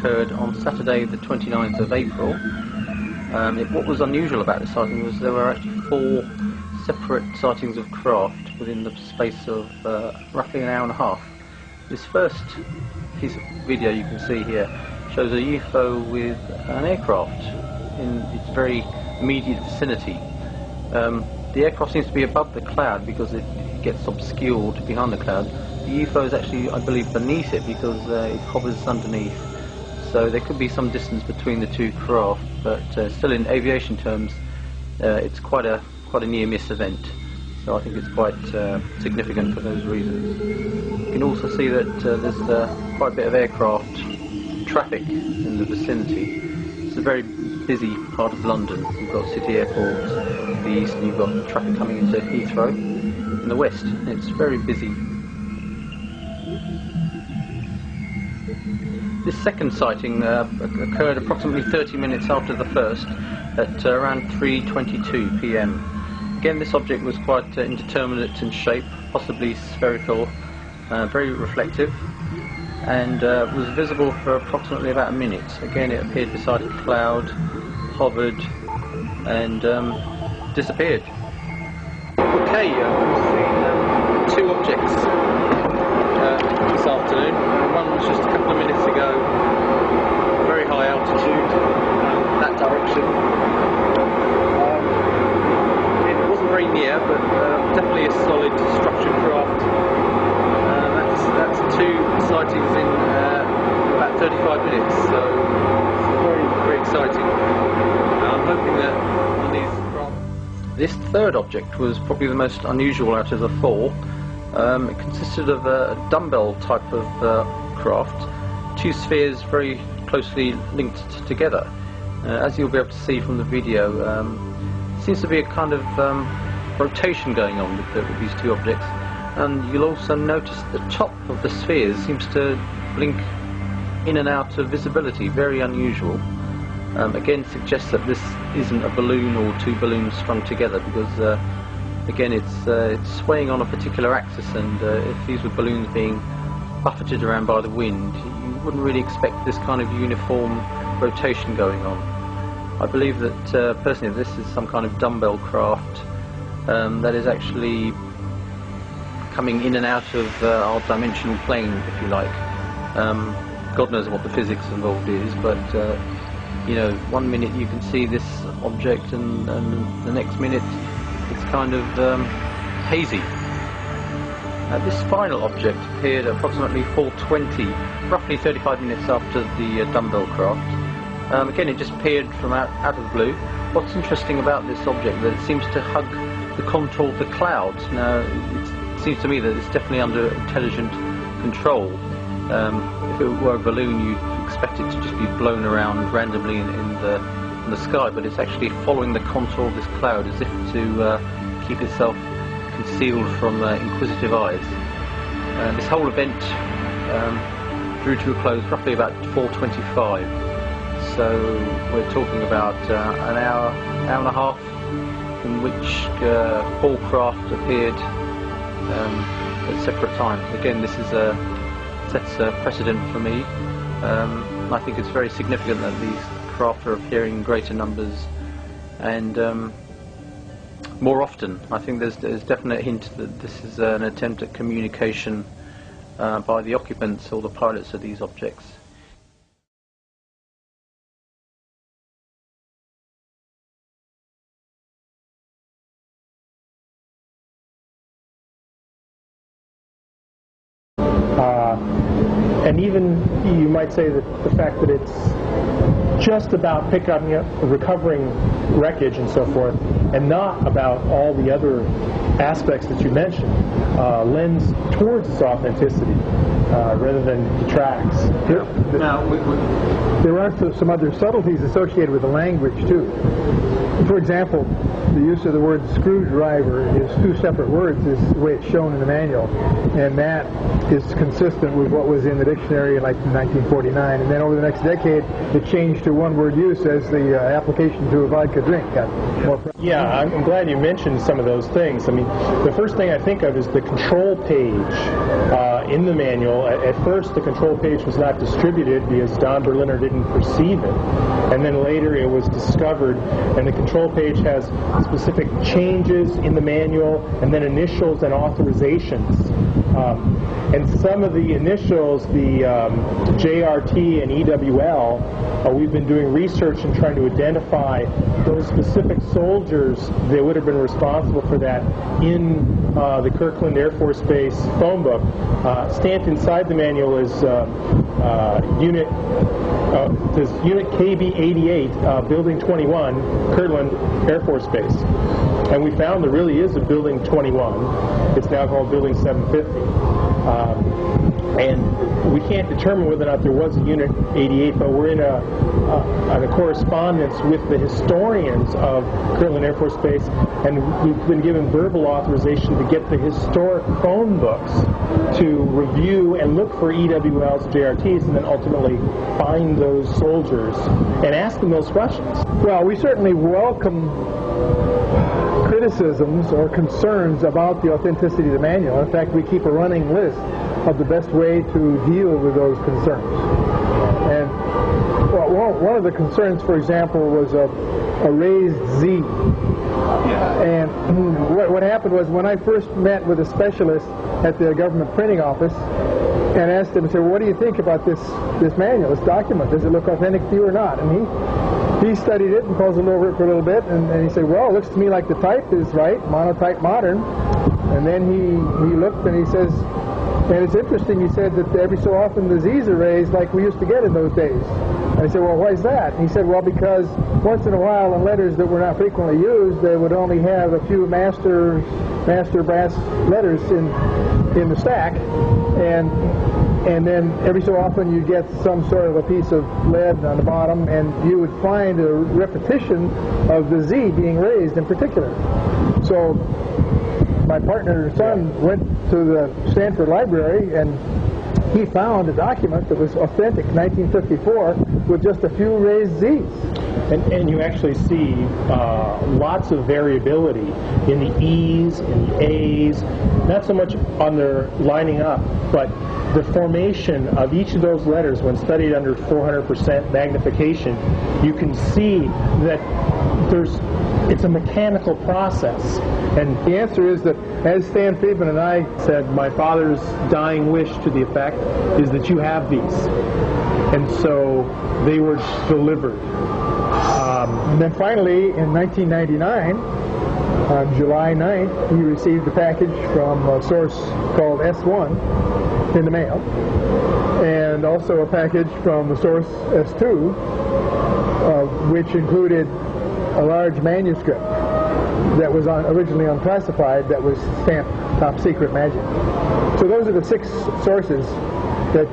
Occurred on Saturday the 29th of April. What was unusual about this sighting was there were actually 4 separate sightings of craft within the space of roughly an hour and a half. This first piece of video you can see here shows a UFO with an aircraft in its very immediate vicinity. The aircraft seems to be above the cloud because it gets obscured behind the cloud. The UFO is actually, I believe, beneath it because it hovers underneath. So there could be some distance between the two craft, but still in aviation terms, it's quite a near-miss event. So I think it's quite significant for those reasons. You can also see that there's quite a bit of aircraft traffic in the vicinity. It's a very busy part of London. You've got City Airport in the east, and you've got traffic coming into Heathrow in the west. It's very busy. This second sighting occurred approximately 30 minutes after the first, at around 3:22 p.m. Again, this object was quite indeterminate in shape, possibly spherical, very reflective, and was visible for approximately about a minute. Again, it appeared beside a cloud, hovered, and disappeared. Okay, we've seen 2 objects this afternoon. One was just a couple of minutes ago, very high altitude, that direction. It wasn't very near, but definitely a solid structured craft. That's 2 sightings in about 35 minutes, so it's very, very exciting. I'm hoping that on these craft. This third object was probably the most unusual out of the 4. It consisted of a dumbbell type of craft, two spheres very closely linked together. As you'll be able to see from the video, seems to be a kind of rotation going on with these two objects, and you'll also notice the top of the spheres seems to blink in and out of visibility, very unusual. Again, suggests that this isn't a balloon or two balloons strung together, because again it's swaying on a particular axis, and if these were balloons being buffeted around by the wind, you wouldn't really expect this kind of uniform rotation going on. I believe that personally this is some kind of dumbbell craft that is actually coming in and out of our dimensional plane, if you like. God knows what the physics involved is, but you know, one minute you can see this object, and the next minute it's kind of hazy. This final object appeared at approximately 4:20, roughly 35 minutes after the dumbbell craft. Again, it just appeared from out of the blue. What's interesting about this object is that it seems to hug the contour of the clouds. Now, it seems to me that it's definitely under intelligent control. If it were a balloon, you'd expect it to just be blown around randomly in the sky, but it's actually following the contour of this cloud as if to keep itself concealed from inquisitive eyes. This whole event drew to a close roughly about 4:25. So we're talking about an hour and a half in which 4 craft appeared at separate times. Again, this is sets a precedent for me. I think it's very significant that these craft are appearing in greater numbers and more often. I think there's definite hint that this is an attempt at communication by the occupants or the pilots of these objects. And even you might say that the fact that it's just about picking up, recovering wreckage and so forth, and not about all the other aspects that you mentioned, lends towards its authenticity rather than detracts. There are some other subtleties associated with the language too. For example, the use of the word screwdriver is 2 separate words, is the way it's shown in the manual, and that is consistent with what was in the dictionary in like 1949. And then over the next decade, it changed to 1-word use as the application to a vodka drink got more. Yeah, I'm glad you mentioned some of those things. I mean, the first thing I think of is the control page in the manual. At first, the control page was not distributed because Don Berliner didn't perceive it, and then later it was discovered, and the control page has specific changes in the manual, and then initials and authorizations. And some of the initials, the JRT and EWL, we've been doing research and trying to identify those specific soldiers that would have been responsible for that in the Kirkland Air Force Base phone book. Stamped inside the manual is Unit KB88, Building 21, Kirtland Air Force Base. And we found there really is a Building 21. It's now called Building 750. And we can't determine whether or not there was a Unit 88, but we're in a correspondence with the historians of Kirtland Air Force Base, and we've been given verbal authorization to get the historic phone books to review and look for EWLs, JRTs, and then ultimately find those soldiers and ask them those questions. Well, we certainly welcome criticisms or concerns about the authenticity of the manual. In fact, we keep a running list of the best way to deal with those concerns. And one of the concerns, for example, was a raised Z. And what happened was when I first met with a specialist at the government printing office and asked him, well, what do you think about this manual, this document? Does it look authentic to you or not? And he studied it and paused over it for a little bit, and he said, well, it looks to me like the type is right, monotype modern. And then he looked and he says, And it's interesting, he said that every so often the Z's are raised like we used to get in those days. I said, well, why is that? And he said, well, because once in a while in letters that were not frequently used, they would only have a few master brass letters in the stack, and then every so often you get some sort of a piece of lead on the bottom, and you would find a repetition of the Z being raised in particular. So my partner's son went to the Stanford Library, and he found a document that was authentic, 1954, with just a few raised Z's. And you actually see lots of variability in the E's, in the A's, not so much on their lining up, but the formation of each of those letters when studied under 400% magnification. You can see that it's a mechanical process. And the answer is that, as Stan Friedman and I said, my father's dying wish to the effect is that you have these. And so they were delivered. And then finally, in 1999, on July 9th, he received a package from a source called S1 in the mail, and also a package from the source S2, which included a large manuscript that was originally unclassified, that was stamped Top Secret Magic. So those are the 6 sources that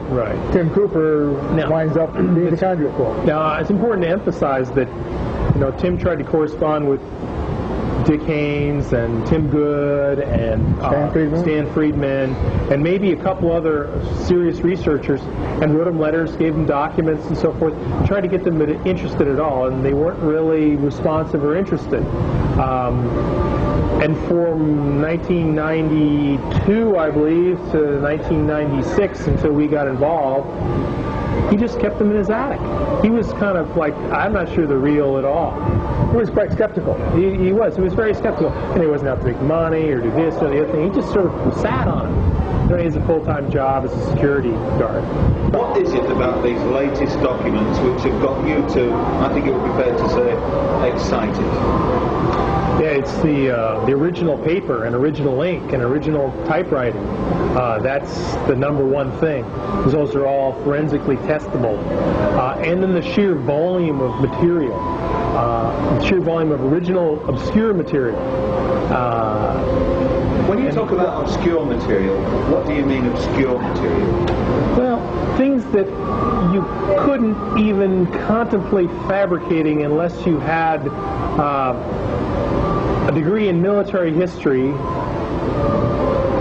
Tim Cooper winds up being the conduit for. Now, it's important to emphasize that, Tim tried to correspond with Dick Haynes and Tim Good and Stan Friedman and maybe a couple other serious researchers, and wrote them letters, gave them documents and so forth, tried to get them interested at all, and they weren't really responsive or interested. And from 1992, I believe, to 1996, until we got involved, he just kept them in his attic. He was kind of like, I'm not sure they're real at all. He was quite skeptical. He was very skeptical. And he wasn't out to make money or do this or the other thing. He just sort of sat on it. He has a full-time job as a security guard. What is it about these latest documents which have got you to, I think it would be fair to say, excited? Yeah, it's the original paper and original ink and original typewriting. That's the number one thing, because those are all forensically testable. And then the sheer volume of material, the sheer volume of original obscure material. When you talk about obscure material, what do you mean obscure material? Well, things that you couldn't even contemplate fabricating unless you had a degree in military history,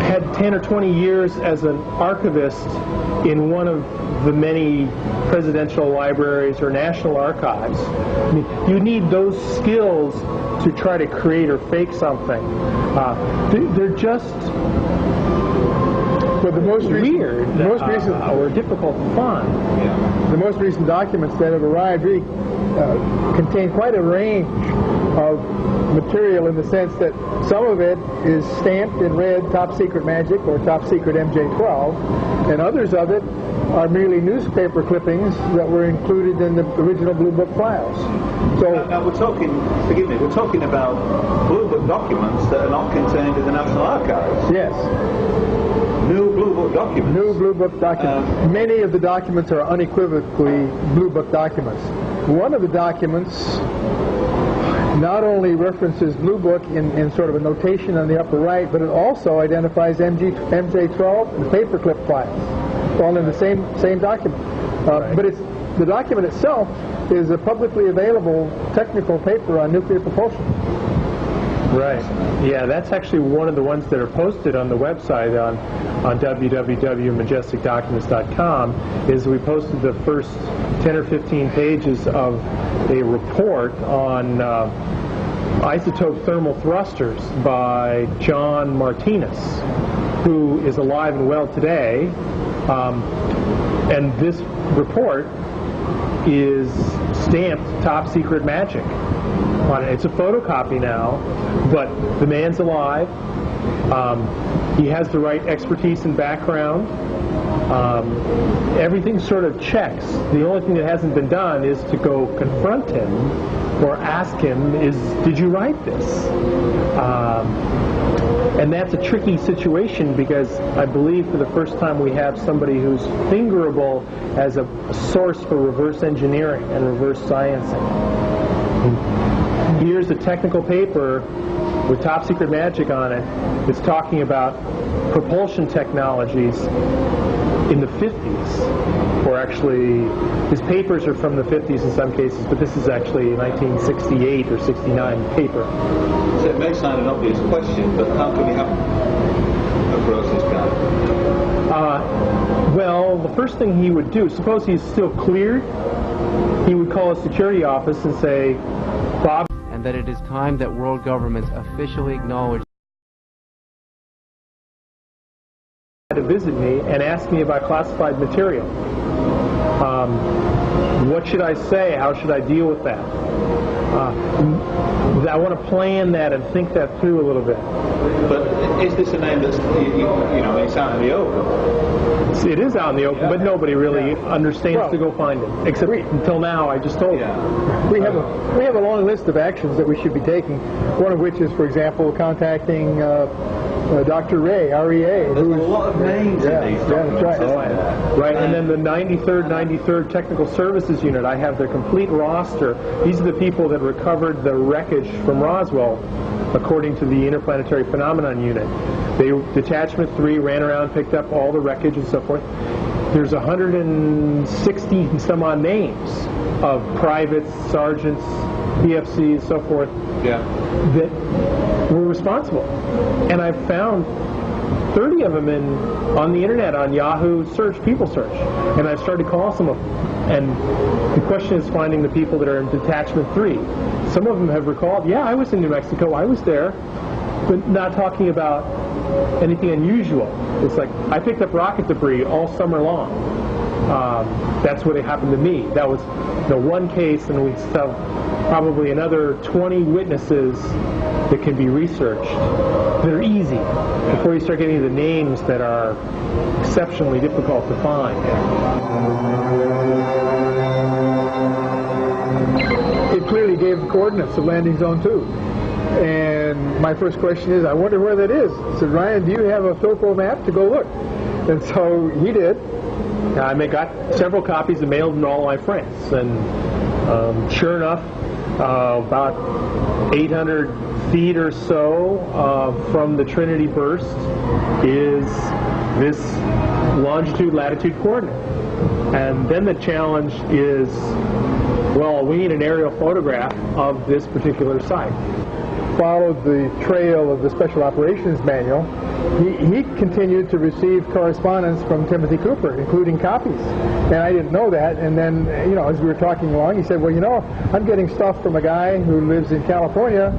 had 10 or 20 years as an archivist in one of the many presidential libraries or national archives. I mean, you need those skills to try to create or fake something. They're just the most weird recent or difficult to find. Yeah. The most recent documents that have arrived really contain quite a range of material, in the sense that some of it is stamped in red Top Secret Magic or Top Secret MJ12, and others of it are merely newspaper clippings that were included in the original Blue Book files. So now we're talking, forgive me, we're talking about Blue Book documents that are not contained in the National Archives. Yes. New Blue Book documents. New Blue Book documents. Many of the documents are unequivocally Blue Book documents. One of the documents not only references Blue Book in sort of a notation on the upper right, but it also identifies MJ12 and paperclip files, all in the same document. But the document itself is a publicly available technical paper on nuclear propulsion. Right. Yeah, that's actually one of the ones that are posted on the website on www.majesticdocuments.com. Is we posted the first 10 or 15 pages of a report on isotope thermal thrusters by John Martinez, who is alive and well today. And this report is stamped Top Secret Magic on it. It's a photocopy now, but the man's alive. He has the right expertise and background. Everything sort of checks. The only thing that hasn't been done is to go confront him or ask him, did you write this? And that's a tricky situation because I believe for the first time we have somebody who's fingerable as a source for reverse engineering and reverse sciencing. Here's a technical paper with top secret magic on it that's talking about propulsion technologies in the 50s, or actually his papers are from the 50s in some cases, but this is actually a 1968 or 69 paper. So it may sound an obvious question, but how can we approach this guy? Well, the first thing he would do, suppose he's still cleared, he would call a security office and say, Bob, and that it is time that world governments officially acknowledge to visit me and ask me about classified material. What should I say? How should I deal with that? I want to plan that and think that through a little bit. But is this a name that's, it's out in the open? It is out in the open, but nobody really understands to go find it. Except until now, I just told you. We have a long list of actions that we should be taking. One of which is, for example, contacting Dr. Ray, REA. There's a lot of names in these documents. Right, and then the 93rd Technical Services Unit, I have their complete roster. These are the people that recovered the wreckage from Roswell, according to the Interplanetary Phenomenon Unit. Detachment 3 ran around, picked up all the wreckage and so forth. There's 160 some odd names of privates, sergeants, PFCs, so forth, that were responsible. And I've found 30 of them on the internet, on Yahoo search, people search. And I've started to call some of them. And the question is finding the people that are in Detachment 3. Some of them have recalled, yeah, I was in New Mexico, I was there, but not talking about anything unusual. It's like, I picked up rocket debris all summer long. That's what happened to me. That was the one case, and we still have probably another 20 witnesses that can be researched that are easy before you start getting the names that are exceptionally difficult to find. It clearly gave the coordinates of landing zone 2. And my first question is, I wonder where that is. I said, Ryan, do you have a topo map to go look? And so he did. I got several copies and mailed them to all my friends. And sure enough, about 800 feet or so from the Trinity burst is this longitude-latitude coordinate. And then the challenge is, well, we need an aerial photograph of this particular site. Followed the trail of the Special Operations Manual. He continued to receive correspondence from Timothy Cooper, including copies. And I didn't know that. And then, as we were talking along, he said, well, I'm getting stuff from a guy who lives in California.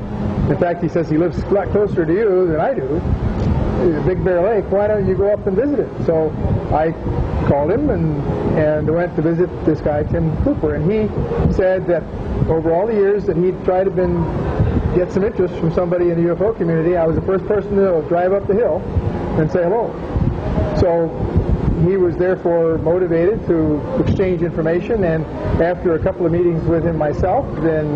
In fact, he says he lives a lot closer to you than I do. Big Bear Lake, why don't you go up and visit it? So I called him and went to visit this guy, Tim Cooper, and he said that over all the years that he'd tried to get some interest from somebody in the UFO community, I was the first person to drive up the hill and say hello. So he was therefore motivated to exchange information, and after a couple of meetings with him myself, then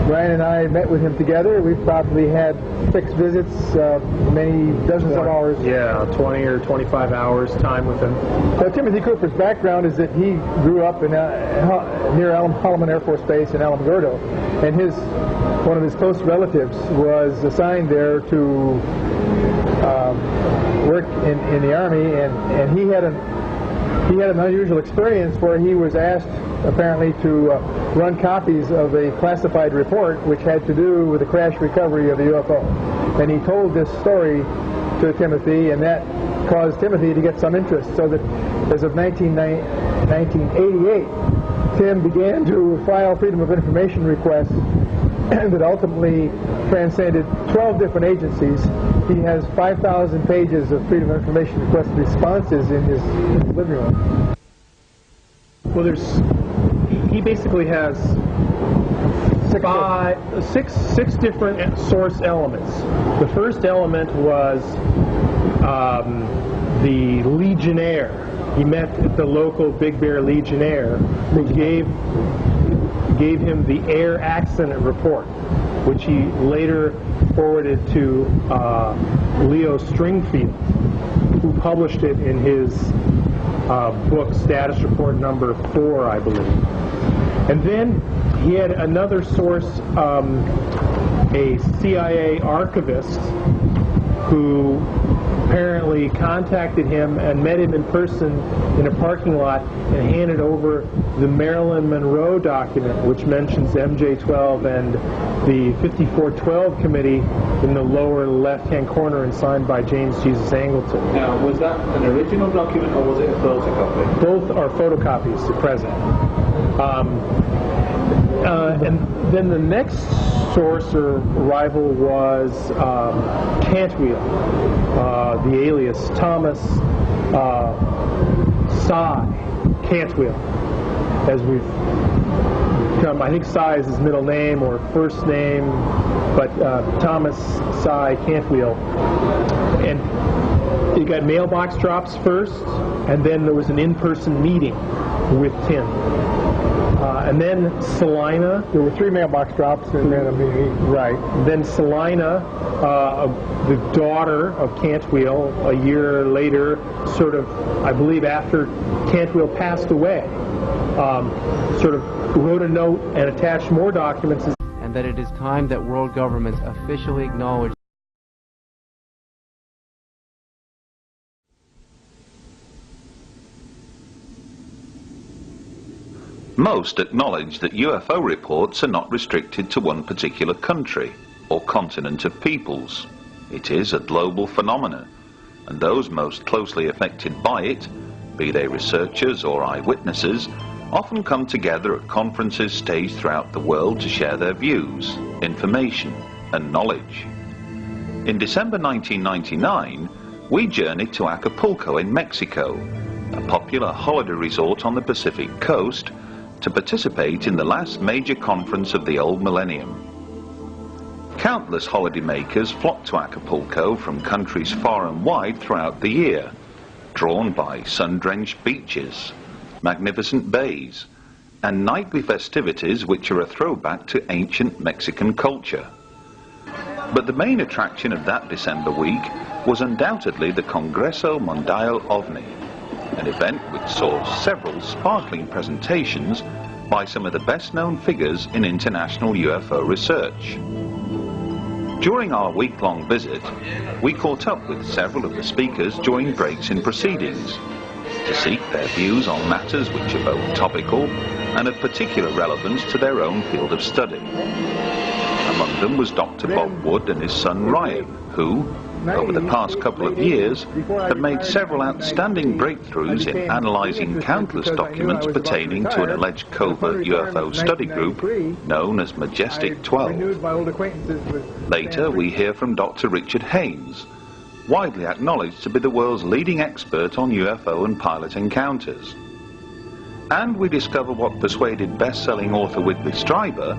Ryan and I met with him together. We probably had 6 visits, many dozens of hours. Yeah, 20 or 25 hours time with him. So Timothy Cooper's background is that he grew up in near Holloman Air Force Base in Alamogordo, and one of his close relatives was assigned there to work in the Army, and he had an unusual experience where he was asked apparently to run copies of a classified report which had to do with the crash recovery of the UFO. And he told this story to Timothy, and that caused Timothy to get some interest, so that as of 1988, Tim began to file Freedom of Information requests that ultimately transcended 12 different agencies. He has 5,000 pages of Freedom of Information request responses in his living room. Well, he basically has six different source elements. The first element was the Legionnaire. He met the local Big Bear Legionnaire who gave him the air accident report. which he later forwarded to Leo Stringfield, who published it in his book, Status Report number 4, I believe. And then he had another source, a CIA archivist, who apparently contacted him and met him in person in a parking lot and handed over the Marilyn Monroe document, which mentions MJ-12 and the 5412 committee in the lower left-hand corner and signed by James Jesus Angleton. Now, was that an original document or was it a photocopy? Both are photocopies at present. And then the next source or rival was Cantwheel, the alias Thomas Cy Cantwheel, as we've come. I think Cy is his middle name or first name, but Thomas Cy Cantwheel. And you got mailbox drops first, and then there was an in-person meeting with Tim. And then Salina. There were 3 mailbox drops and then a meeting. Right. Then Salina, the daughter of Cantwheel, a year later, sort of, I believe after Cantwheel passed away, sort of wrote a note and attached more documents. And that it is time that world governments officially acknowledge Most acknowledge that UFO reports are not restricted to one particular country or continent of peoples. It is a global phenomenon, and those most closely affected by it, be they researchers or eyewitnesses, often come together at conferences staged throughout the world to share their views, information and knowledge. In December 1999, we journeyed to Acapulco in Mexico, a popular holiday resort on the Pacific coast, to participate in the last major conference of the old millennium. Countless holidaymakers flock to Acapulco from countries far and wide throughout the year, drawn by sun-drenched beaches, magnificent bays, and nightly festivities which are a throwback to ancient Mexican culture. But the main attraction of that December week was undoubtedly the Congreso Mundial OVNI, an event which saw several sparkling presentations by some of the best-known figures in international UFO research. During our week-long visit, we caught up with several of the speakers during breaks in proceedings to seek their views on matters which are both topical and of particular relevance to their own field of study. Among them was Dr. Bob Wood and his son Ryan, who, over the past couple of years, have made several outstanding breakthroughs in analyzing countless documents pertaining to an alleged covert UFO study group known as Majestic 12. Later, we hear from Dr. Richard Haynes, widely acknowledged to be the world's leading expert on UFO and pilot encounters. And we discover what persuaded best-selling author Whitley Strieber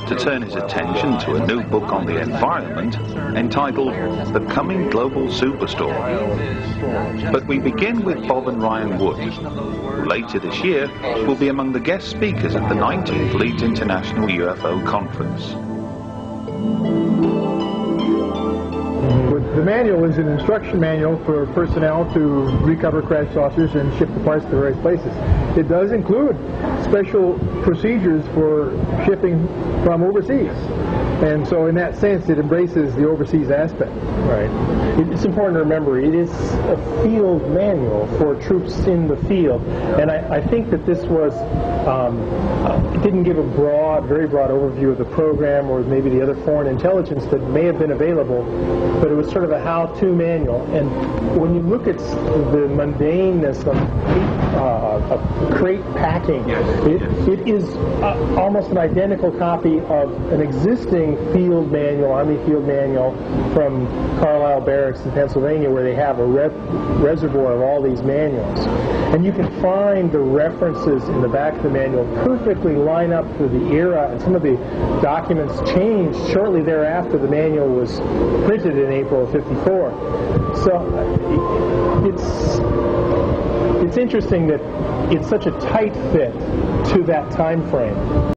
to turn his attention to a new book on the environment entitled The Coming Global Superstorm. But we begin with Bob and Ryan Wood, who later this year will be among the guest speakers at the 19th Leeds International UFO Conference. The manual is an instruction manual for personnel to recover crash saucers and ship the parts to various places. It does include special procedures for shipping from overseas. And so in that sense, it embraces the overseas aspect. Right. It's important to remember it is a field manual for troops in the field. And I think that this was, it didn't give a very broad overview of the program or maybe the other foreign intelligence that may have been available, but it was sort of a how-to manual. And when you look at the mundaneness of crate packing, it is almost an identical copy of an existing field manual, Army field manual from Carlisle Barracks in Pennsylvania, where they have a reservoir of all these manuals. And you can find the references in the back of the manual perfectly line up for the era, and some of the documents changed shortly thereafter the manual was printed in April of '54. So it's interesting that it's such a tight fit to that time frame.